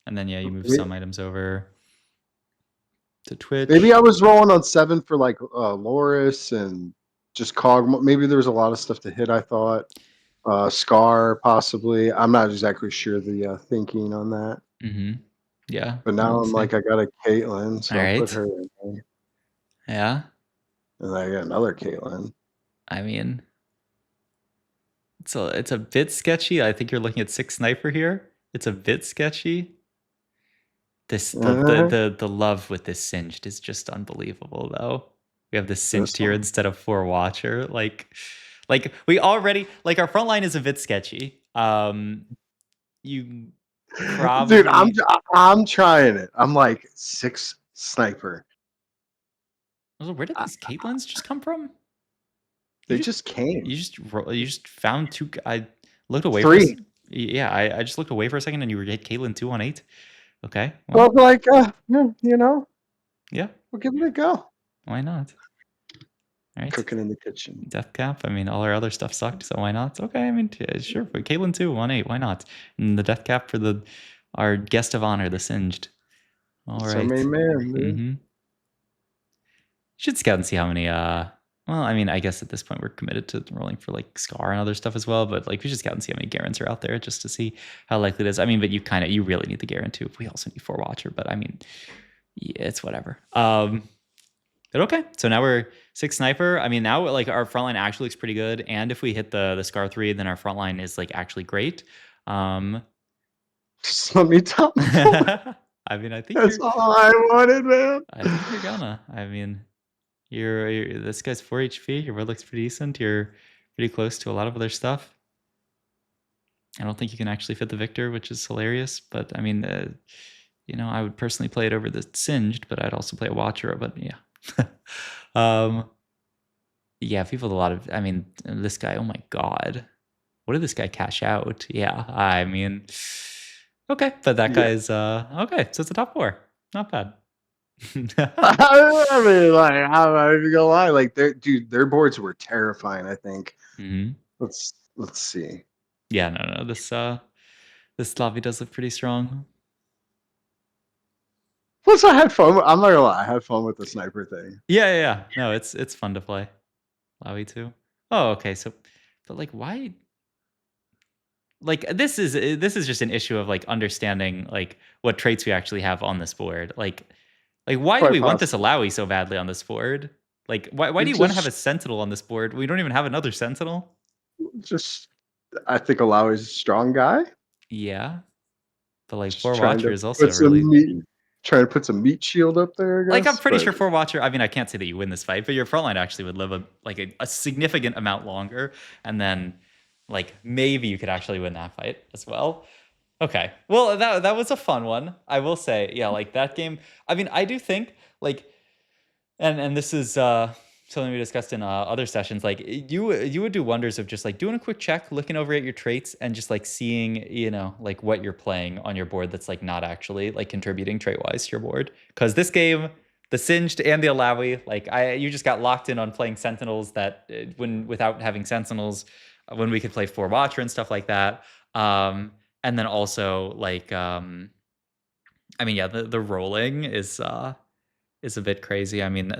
and then yeah, you move some items over to Twitch. Maybe I was rolling on 7 for like Loris and just Kog'Maw. Maybe there was a lot of stuff to hit. I thought Scar possibly. I'm not exactly sure the thinking on that. Yeah, but now I'm like, I got a Caitlyn, so I'll put her in there. Yeah, and I got another Caitlyn. I mean, it's a bit sketchy. I think you're looking at 6 sniper here. It's a bit sketchy. This Uh, the love with this singed is just unbelievable though. We have this this singed here one. instead of 4 watcher. Like we already like our front line is a bit sketchy. You Dude, probably I'm trying it. I'm like 6 sniper. where did I, these Caitlins just come from? You they just just came. you just found two. I looked away for 3. yeah. I just looked away for a second and you were Caitlin 2 on 8. Okay, Well, well, like, you know, yeah, we'll give it a go. why not? All right. Cooking in the kitchen. Death cap. I mean, all our other stuff sucked, so why not? Okay, I mean, sure. For Caitlyn 2 on 8, why not? And the death cap for our guest of honor, the singed. All It's our right. main man, dude. Mm-hmm. Should scout and see how many. Well, I mean, I guess at this point we're committed to rolling for like Scar and other stuff as well. But like, we should scout and see how many Garens are out there just to see how likely it is. I mean, but you really need the Garen too. We also need 4 watcher, but I mean, yeah, it's whatever. But okay, so now we're 6 sniper. I mean, now like our front line actually looks pretty good, and if we hit the Scar 3, then our front line is like actually great. Just let me top my board. I mean, That's all I wanted, man. I think you're gonna. I mean, you're this guy's 4 HP. Your word looks pretty decent. You're pretty close to a lot of other stuff. I don't think you can actually fit the Victor, which is hilarious. But I mean, I would personally play it over the Singed, but I'd also play a Watcher. But yeah. Yeah, people have a lot of. I mean, this guy. Oh my god, what did this guy cash out? Yeah, I mean, okay, but that Yeah. guy's okay. So it's a top 4, not bad. I mean, like, I'm not even gonna lie. Like, their boards were terrifying. I think. Mm-hmm. Let's see. Yeah, no. This lobby does look pretty strong. Plus, I had fun. I'm not gonna lie. I had fun with the sniper thing. Yeah. No, it's fun to play. Lowy too. Oh, okay. So, but like, why? Like this is just an issue of like understanding like what traits we actually have on this board. Like why do Quite we want this possible. Alawi so badly on this board? Like why do It you want to have a Sentinel on this board? We don't even have another Sentinel. just, I think Alawi is a strong guy. Yeah, but like Just 4 watcher is also really trying to put some meat shield up there, I like I'm guess. pretty But sure 4 watcher. I mean, I can't say that you win this fight, but your front line actually would live a significant amount longer, and then like maybe you could actually win that fight as well. Okay. Well, that was a fun one. I will say, yeah, like that game. I mean, I do think like, and this is something we discussed in other sessions. Like you would do wonders of just like doing a quick check, looking over at your traits, and just like seeing like what you're playing on your board that's like not actually like contributing trait wise to your board. Because this game, the Singed and the Alawi, like you just got locked in on playing Sentinels that when without having Sentinels, when we could play 4 watcher and stuff like that. And then also like I mean, yeah, the rolling is a bit crazy. I mean,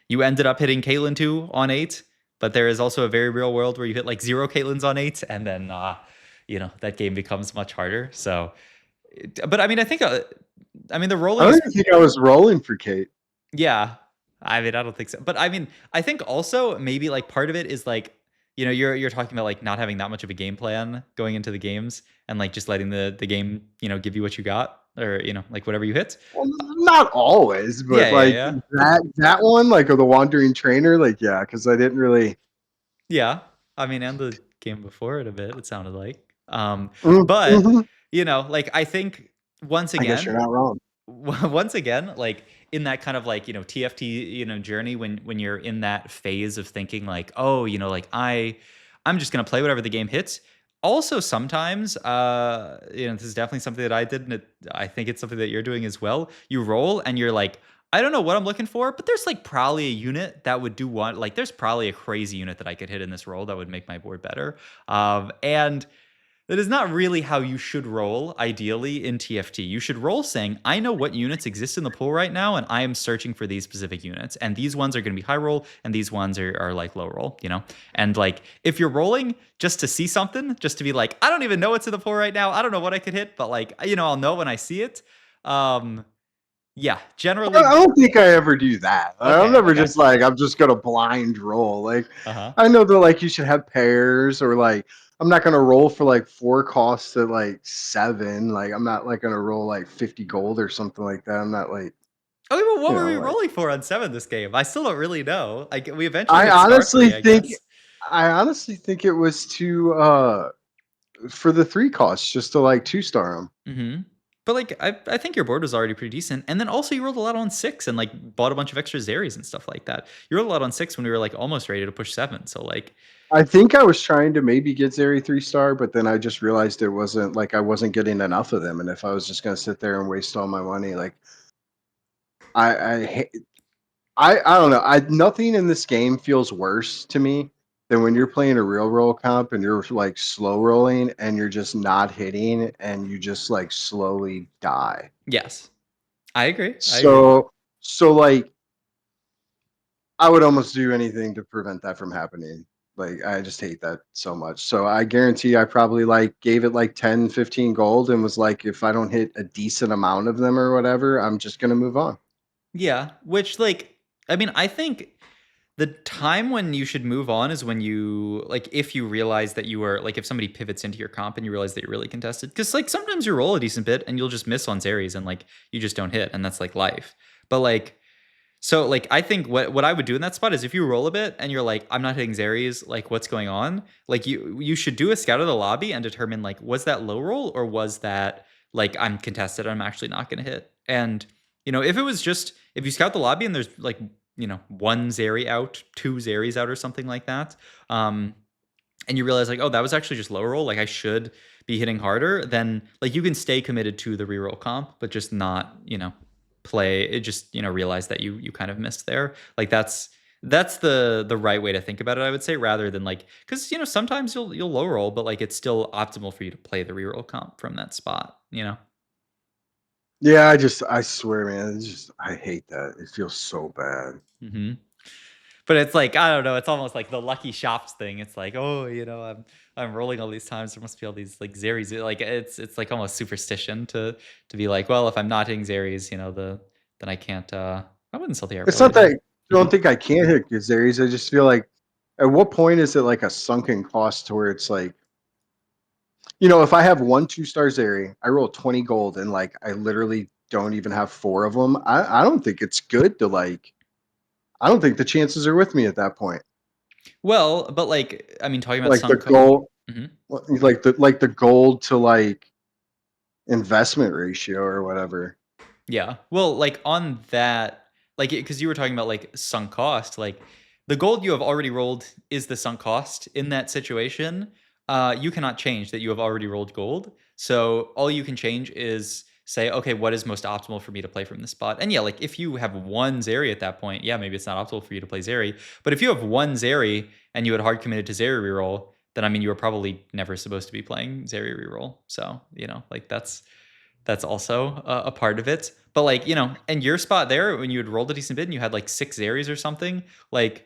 you ended up hitting Caitlyn 2 on 8, but there is also a very real world where you hit like 0 Caitlyns on 8, and then that game becomes much harder. So, but I mean, I mean the I rolling don't is even think I was rolling for Kate. yeah. I mean, I don't think so. But I mean, I think also maybe like part of it is like, you're talking about like not having that much of a game plan going into the games and like just letting the game, give you what you got or, like whatever you hit. Well, not always, but like Yeah. that one, like, of the wandering trainer, like, yeah, because I didn't really. Yeah. I mean, and the game before it a bit, it sounded like. But, Mm-hmm. like I think once I guess you're again, not wrong. once again, like in that kind of like TFT journey, when you're in that phase of thinking like, oh, like I'm just gonna play whatever the game hits. Also sometimes this is definitely something that I did, and I think it's something that you're doing as well. You roll and you're like, I don't know what I'm looking for, but there's like probably a unit that would do one. Like there's probably a crazy unit that I could hit in this roll that would make my board better. And that is not really how you should roll, ideally, in TFT. You should roll saying, I know what units exist in the pool right now, and I am searching for these specific units. And these ones are going to be high roll, and these ones are like low roll, And like, if you're rolling just to see something, just to be like, I don't even know what's in the pool right now. I don't know what I could hit, but like, I'll know when I see it. Yeah, I generally. don't think I ever do that. I'm never Okay. just like, I'm just gonna blind roll. Like, Uh-huh. I know that like you should have pairs or like I'm not gonna roll for like 4 costs at like 7. Like I'm not like gonna roll like 50 gold or something like that. I'm not like, Okay, well, what you were know, we like rolling for on 7 this game? I still don't really know. We eventually I hit star honestly 3, I think guess. I honestly think it was to for the 3 costs just to like 2-star them. Mm-hmm. But like, I think your board was already pretty decent, and then also you rolled a lot on 6 and like bought a bunch of extra Zeries and stuff like that. You rolled a lot on 6 when we were like almost ready to push 7. So like, I think I was trying to maybe get Zeri 3-star, but then I just realized it wasn't like I wasn't getting enough of them, and if I was just gonna sit there and waste all my money, like I hate I don't know. I nothing in this game feels worse to me than when you're playing a real roll comp and you're like slow rolling and you're just not hitting and you just like slowly die. yes, I agree. I agree. So like I would almost do anything to prevent that from happening. Like I just hate that so much. So I guarantee I probably like gave it like 10, 15 gold and was like if I don't hit a decent amount of them or whatever, I'm just going to move on. Yeah, which like, I mean, I think the time when you should move on is when you like if you realize that you are like if somebody pivots into your comp and you realize that you're really contested because like sometimes you roll a decent bit and you'll just miss on Zeries and like you just don't hit and that's like life. But like so like I think what I would do in that spot is if you roll a bit and you're like I'm not hitting Zeries, like what's going on? Like you should do a scout of the lobby and determine like was that low roll or was that like I'm contested, I'm actually not going to hit. And you know, if it was just if you scout the lobby and there's like you know one Zeri out, two Zeris out or something like that, and you realize like oh that was actually just low roll, like I should be hitting harder, then like you can stay committed to the reroll comp, but just not you know play it just you know realize that you kind of missed there like that's the right way to think about it I would say rather than like because you know sometimes you'll low roll but like it's still optimal for you to play the reroll comp from that spot you know. Yeah, I swear, man, it's just I hate that. It feels so bad. Mm-hmm. But it's like I don't know. It's almost like the lucky shops thing. It's like oh, you know, I'm rolling all these times. There must be all these like Zeries. Like it's like almost superstition to be like, well, if I'm not hitting Zeries, you know, then I can't. I wouldn't sell the air It's not blade. that I Mhm. don't think I can't hit Gazaries. I just feel like at what point is it like a sunken cost to where it's like, if I have 1 2-star Zeri, I roll 20 gold and like I literally don't even have 4 of them. I don't think it's good to like, I don't think the chances are with me at that point. Well, but like I mean, talking about Like the sunk. gold, Mhm. like the gold to like investment ratio or whatever. Yeah. Well, like on that, like because you were talking about like sunk cost, like the gold you have already rolled is the sunk cost in that situation. You cannot change that you have already rolled gold. So all you can change is say, okay, what is most optimal for me to play from this spot? And yeah, like if you have one Zeri at that point, yeah, maybe it's not optimal for you to play Zeri. But if you have one Zeri and you had hard committed to Zeri reroll, then I mean you were probably never supposed to be playing Zeri reroll. So, you know, like that's also a part of it. But like, you know, and your spot there when you had rolled a decent bid and you had like 6 Zeries or something, like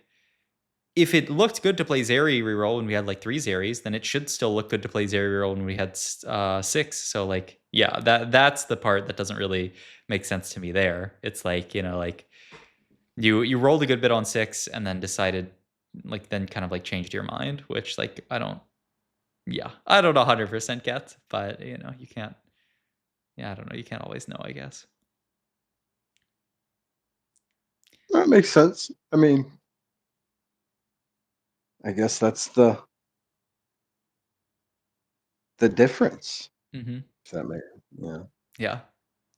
if it looked good to play Zeri reroll when we had like 3 Zeries, then it should still look good to play Zeri reroll when we had 6. So like, yeah, that's the part that doesn't really make sense to me there. It's like, you know, like you rolled a good bit on 6 and then decided like then kind of like changed your mind, which like I don't 100% get, but you know, you can't yeah, I don't know, you can't always know, I guess. That makes sense. I mean, I guess that's the difference. Mhm. If that makes, yeah. Yeah.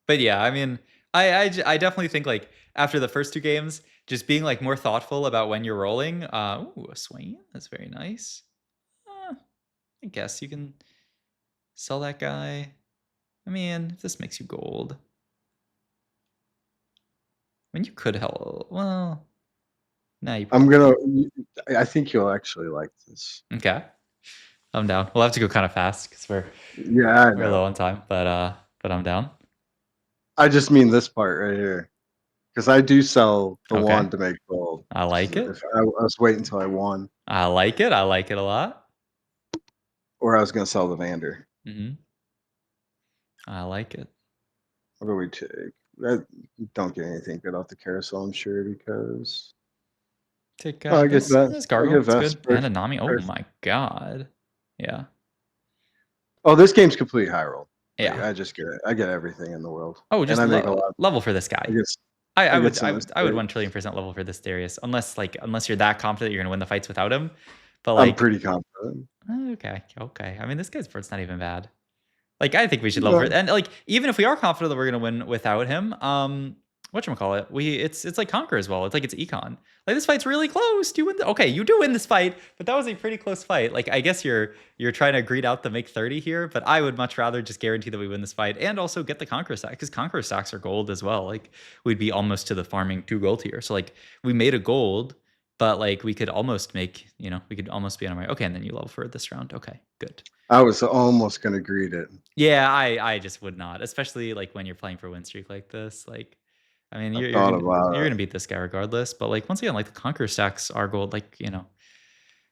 But yeah, I mean, I definitely think like after the first 2 games, just being like more thoughtful about when you're rolling. Ooh, a Swain. That's very nice. Uh, I guess you can sell that guy. I mean, if this makes you gold. I mean, you could help. Well, nah, you I'm probably gonna. can't. I think you'll actually like this. Okay, I'm down. We'll have to go kind of fast because Yeah, I we're low know. on time, but I'm down. I just mean this part right here because I do sell the Okay, one to make gold. I like it. If I was waiting until I won, I like it. I like it a lot. or I was gonna sell the Vander. Hmm. I like it. What do we take? I don't get anything good off the carousel, I'm sure, because Take oh, I get this that. I gargoyle. get It's good. Vesper. And a Nami. Oh my god. Yeah. Oh, this game's complete high roll. Like Yeah. I just get it. I get everything in the world, Oh, and just I make a lot. level for this guy. I guess I get some I would mistakes. 1,000,000,000% level for this Darius, unless you're that confident you're gonna win the fights without him. But I'm like, pretty confident. okay. I mean, this guy's board's not even bad. Like, I think we should level for it. No. And like, even if we are confident that we're gonna win without him, whatchamacallit, it's like Conquer as well. It's like it's econ. Like this fight's really close. Do you win okay, you do win this fight, but that was a pretty close fight. Like I guess you're trying to greed out the make 30 here, but I would much rather just guarantee that we win this fight and also get the Conqueror stack, because Conqueror stacks are gold as well. Like we'd be almost to the farming 2 gold here. So like we made a gold, but like we could almost make, we could almost be on our way. Okay, and then you level for this round. Okay, good. I was almost gonna greet it. Yeah, I just would not, especially like when you're playing for win streak like this. Like, I mean, I you're thought gonna about you're it. gonna beat this guy regardless. But like once again, like the conquer stacks are gold. Like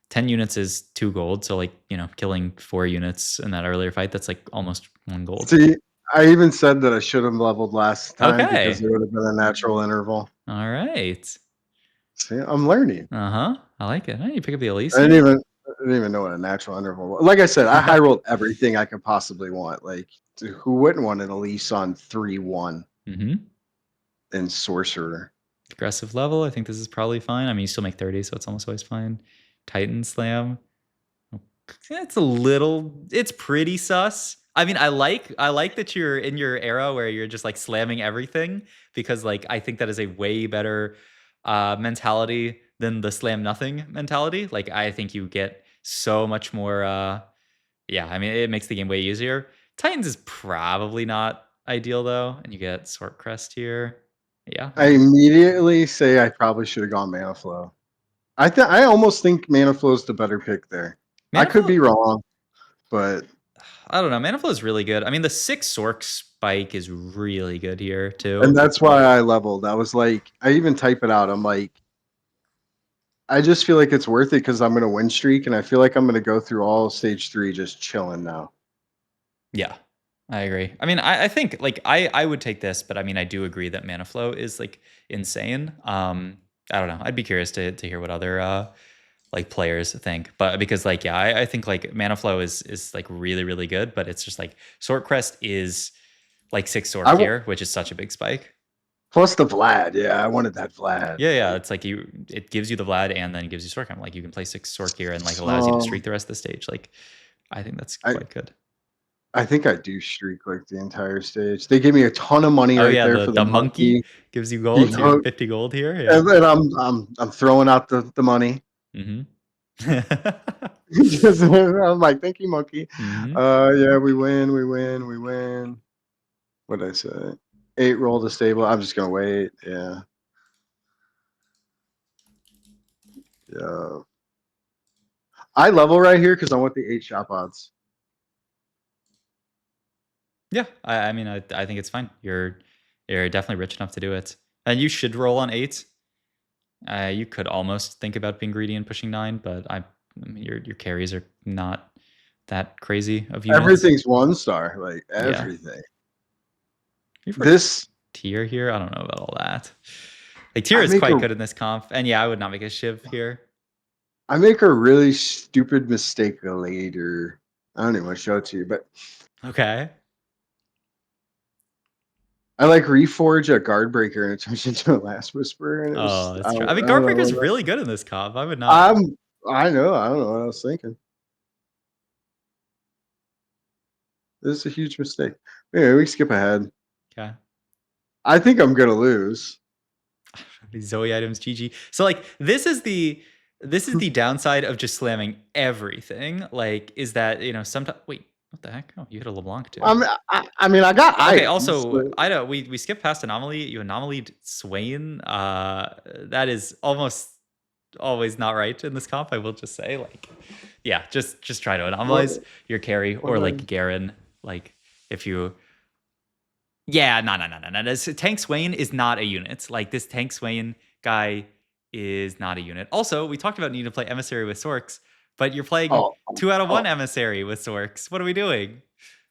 10 units is 2 gold. So like killing 4 units in that earlier fight, that's like almost 1 gold. See, I even said that I should have leveled last time because Okay, it would have been a natural interval. all right. See, I'm learning. I like it. Hey, you pick up the Elise I here. didn't even know what a natural interval was. Like I said, I high rolled everything I could possibly want. Like, who wouldn't want an Elise on 3-1 in Sorcerer? Aggressive level. I think this is probably fine. I mean, you still make 30, so it's almost always fine. Titan slam. It's pretty sus. I mean, I like that you're in your era where you're just like slamming everything, because like I think that is a way better mentality than the slam nothing mentality. Like I think you get so much more I mean, it makes the game way easier. Titans is probably not ideal though, and you get Sword Crest here. Yeah. I immediately say I probably should have gone Mana Flow. I almost think Mana Flow is the better pick there. I Mana could Flow, be wrong, but I don't know. Mana Flow is really good. I mean, the 6 Sork spike is really good here too. and that's why I leveled. I was like, I even type it out. I'm like, I just feel like it's worth it because I'm gonna win streak, and I feel like I'm gonna go through all stage 3 just chilling now. Yeah, I agree. I mean, I think like I would take this, but I mean, I do agree that Mana Flow is like insane. I don't know. I'd be curious to hear what other like players think, but because like I think like Mana Flow is like really really good, but it's just like Sword Crest is like 6 Sork here, which is such a big spike. Plus the Vlad, yeah, I wanted that Vlad. Yeah, it's like it gives you the Vlad and then gives you Sork. I'm like you can play 6 Sork here and like allows you to streak the rest of the stage. Like I think that's quite good. I think I do streak like the entire stage. They give me a ton of money right there for the the monkey gives you gold. So you have 50 gold here. Yeah. And then I'm throwing out the money. I'm like, thank you, monkey. Yeah, we win. What did I say? 8 roll to stable. I'm just gonna wait. Yeah. Yeah. I level right here because I want the 8 shop odds. Yeah, I mean, I think it's fine. You're definitely rich enough to do it, and you should roll on 8. You could almost think about being greedy and pushing 9, but I mean, your carries are not that crazy of units. Everything's 1 star, like everything. Yeah. This tier here, I don't know about all that. Like tier is quite good in this comp, and yeah, I would not make a shiv here. I make a really stupid mistake later. I don't even want to show it to you, but okay. I like reforge a guard breaker and it turns into a last whisper. And it was, that's true. I mean, guard breaker is really good in this comp. I would not. I know. I don't know what I was thinking. This is a huge mistake. Anyway, we skip ahead. Okay. I think I'm gonna lose. Zoe items, GG. So like this is the downside of just slamming everything. Like, is that sometimes wait. What the heck? Oh, you hit a LeBlanc too. I mean, I got okay. items, Also, I don't. We skipped past anomaly. You anomalied Swain. That is almost always not right in this comp. I will just say, like, yeah, just try to anomalize your carry or like Garen. Like, if you, yeah, no. This Tank Swain is not a unit. Like this Tank Swain guy is not a unit. Also, we talked about needing to play Emissary with Sorks. But you're playing 2 out of 1 Emissary with Sorks. What are we doing?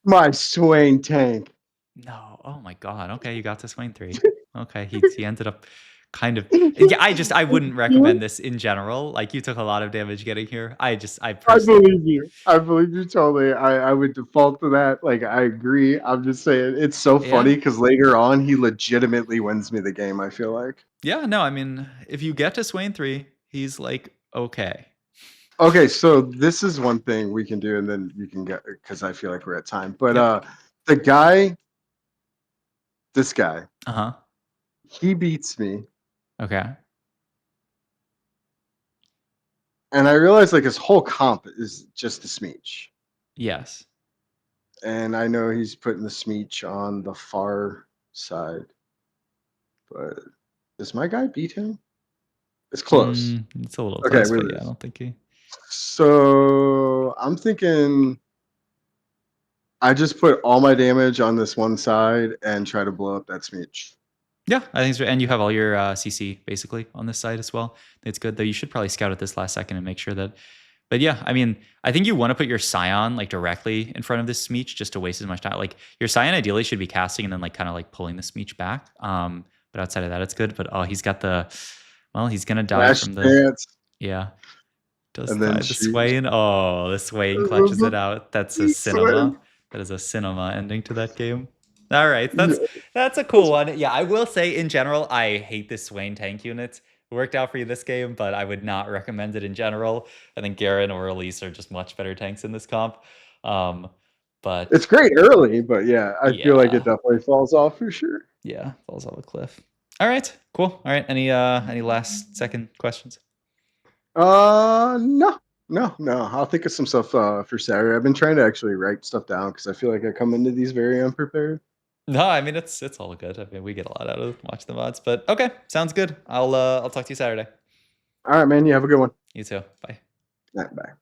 My Swain tank. No. Oh my god. Okay, you got to Swain 3. Okay, he ended up kind of. Yeah, I wouldn't recommend this in general. Like, you took a lot of damage getting here. I I personally. believe you. I believe you totally. I would default to that. Like, I agree. I'm just saying it's so Yeah. funny because later on he legitimately wins me the game. I feel like. Yeah, no, I mean, if you get to Swain 3, he's like okay. Okay, so this is one thing we can do, and then you can get because I feel like we're at time. But Yep. the guy, this guy, Uh-huh. he beats me, Okay. and I realize like his whole comp is just the Smeech. Yes. And I know he's putting the Smeech on the far side, but does my guy beat him? It's close. It's a little Okay, close, we but yeah, I lose. don't think he. So I'm thinking I just put all my damage on this one side and try to blow up that Smeech. Yeah, I think so. And you have all your CC basically on this side as well. It's good, though. You should probably scout at this last second and make sure that. But yeah, I mean, I think you want to put your Scion like directly in front of this Smeech just to waste as much time. Like, your Scion ideally should be casting and then like kind of like pulling the Smeech back. But outside of that, it's good. But oh, he's got the. Well, he's gonna die Last from the. chance, Yeah, does and then die the shoot. Swain. Oh, the Swain clutches it out. That's a cinema. That is a cinema ending to that game. All right, Yeah. that's a cool one. Yeah, I will say in general, I hate this Swain tank unit. It worked out for you this game, but I would not recommend it in general. I think Garen or Elise are just much better tanks in this comp. Um, It's but great early, but yeah, I feel like it yeah, definitely falls off for sure. yeah, falls off a cliff. All right, cool. All right, any last second questions? No, no. I'll think of some stuff for Saturday. I've been trying to actually write stuff down because I feel like I come into these very unprepared. No, I mean it's all good. I mean we get a lot out of watch the mods, but okay, sounds good. I'll talk to you Saturday. All right, man. You have a good one. You too. Bye. All right, bye.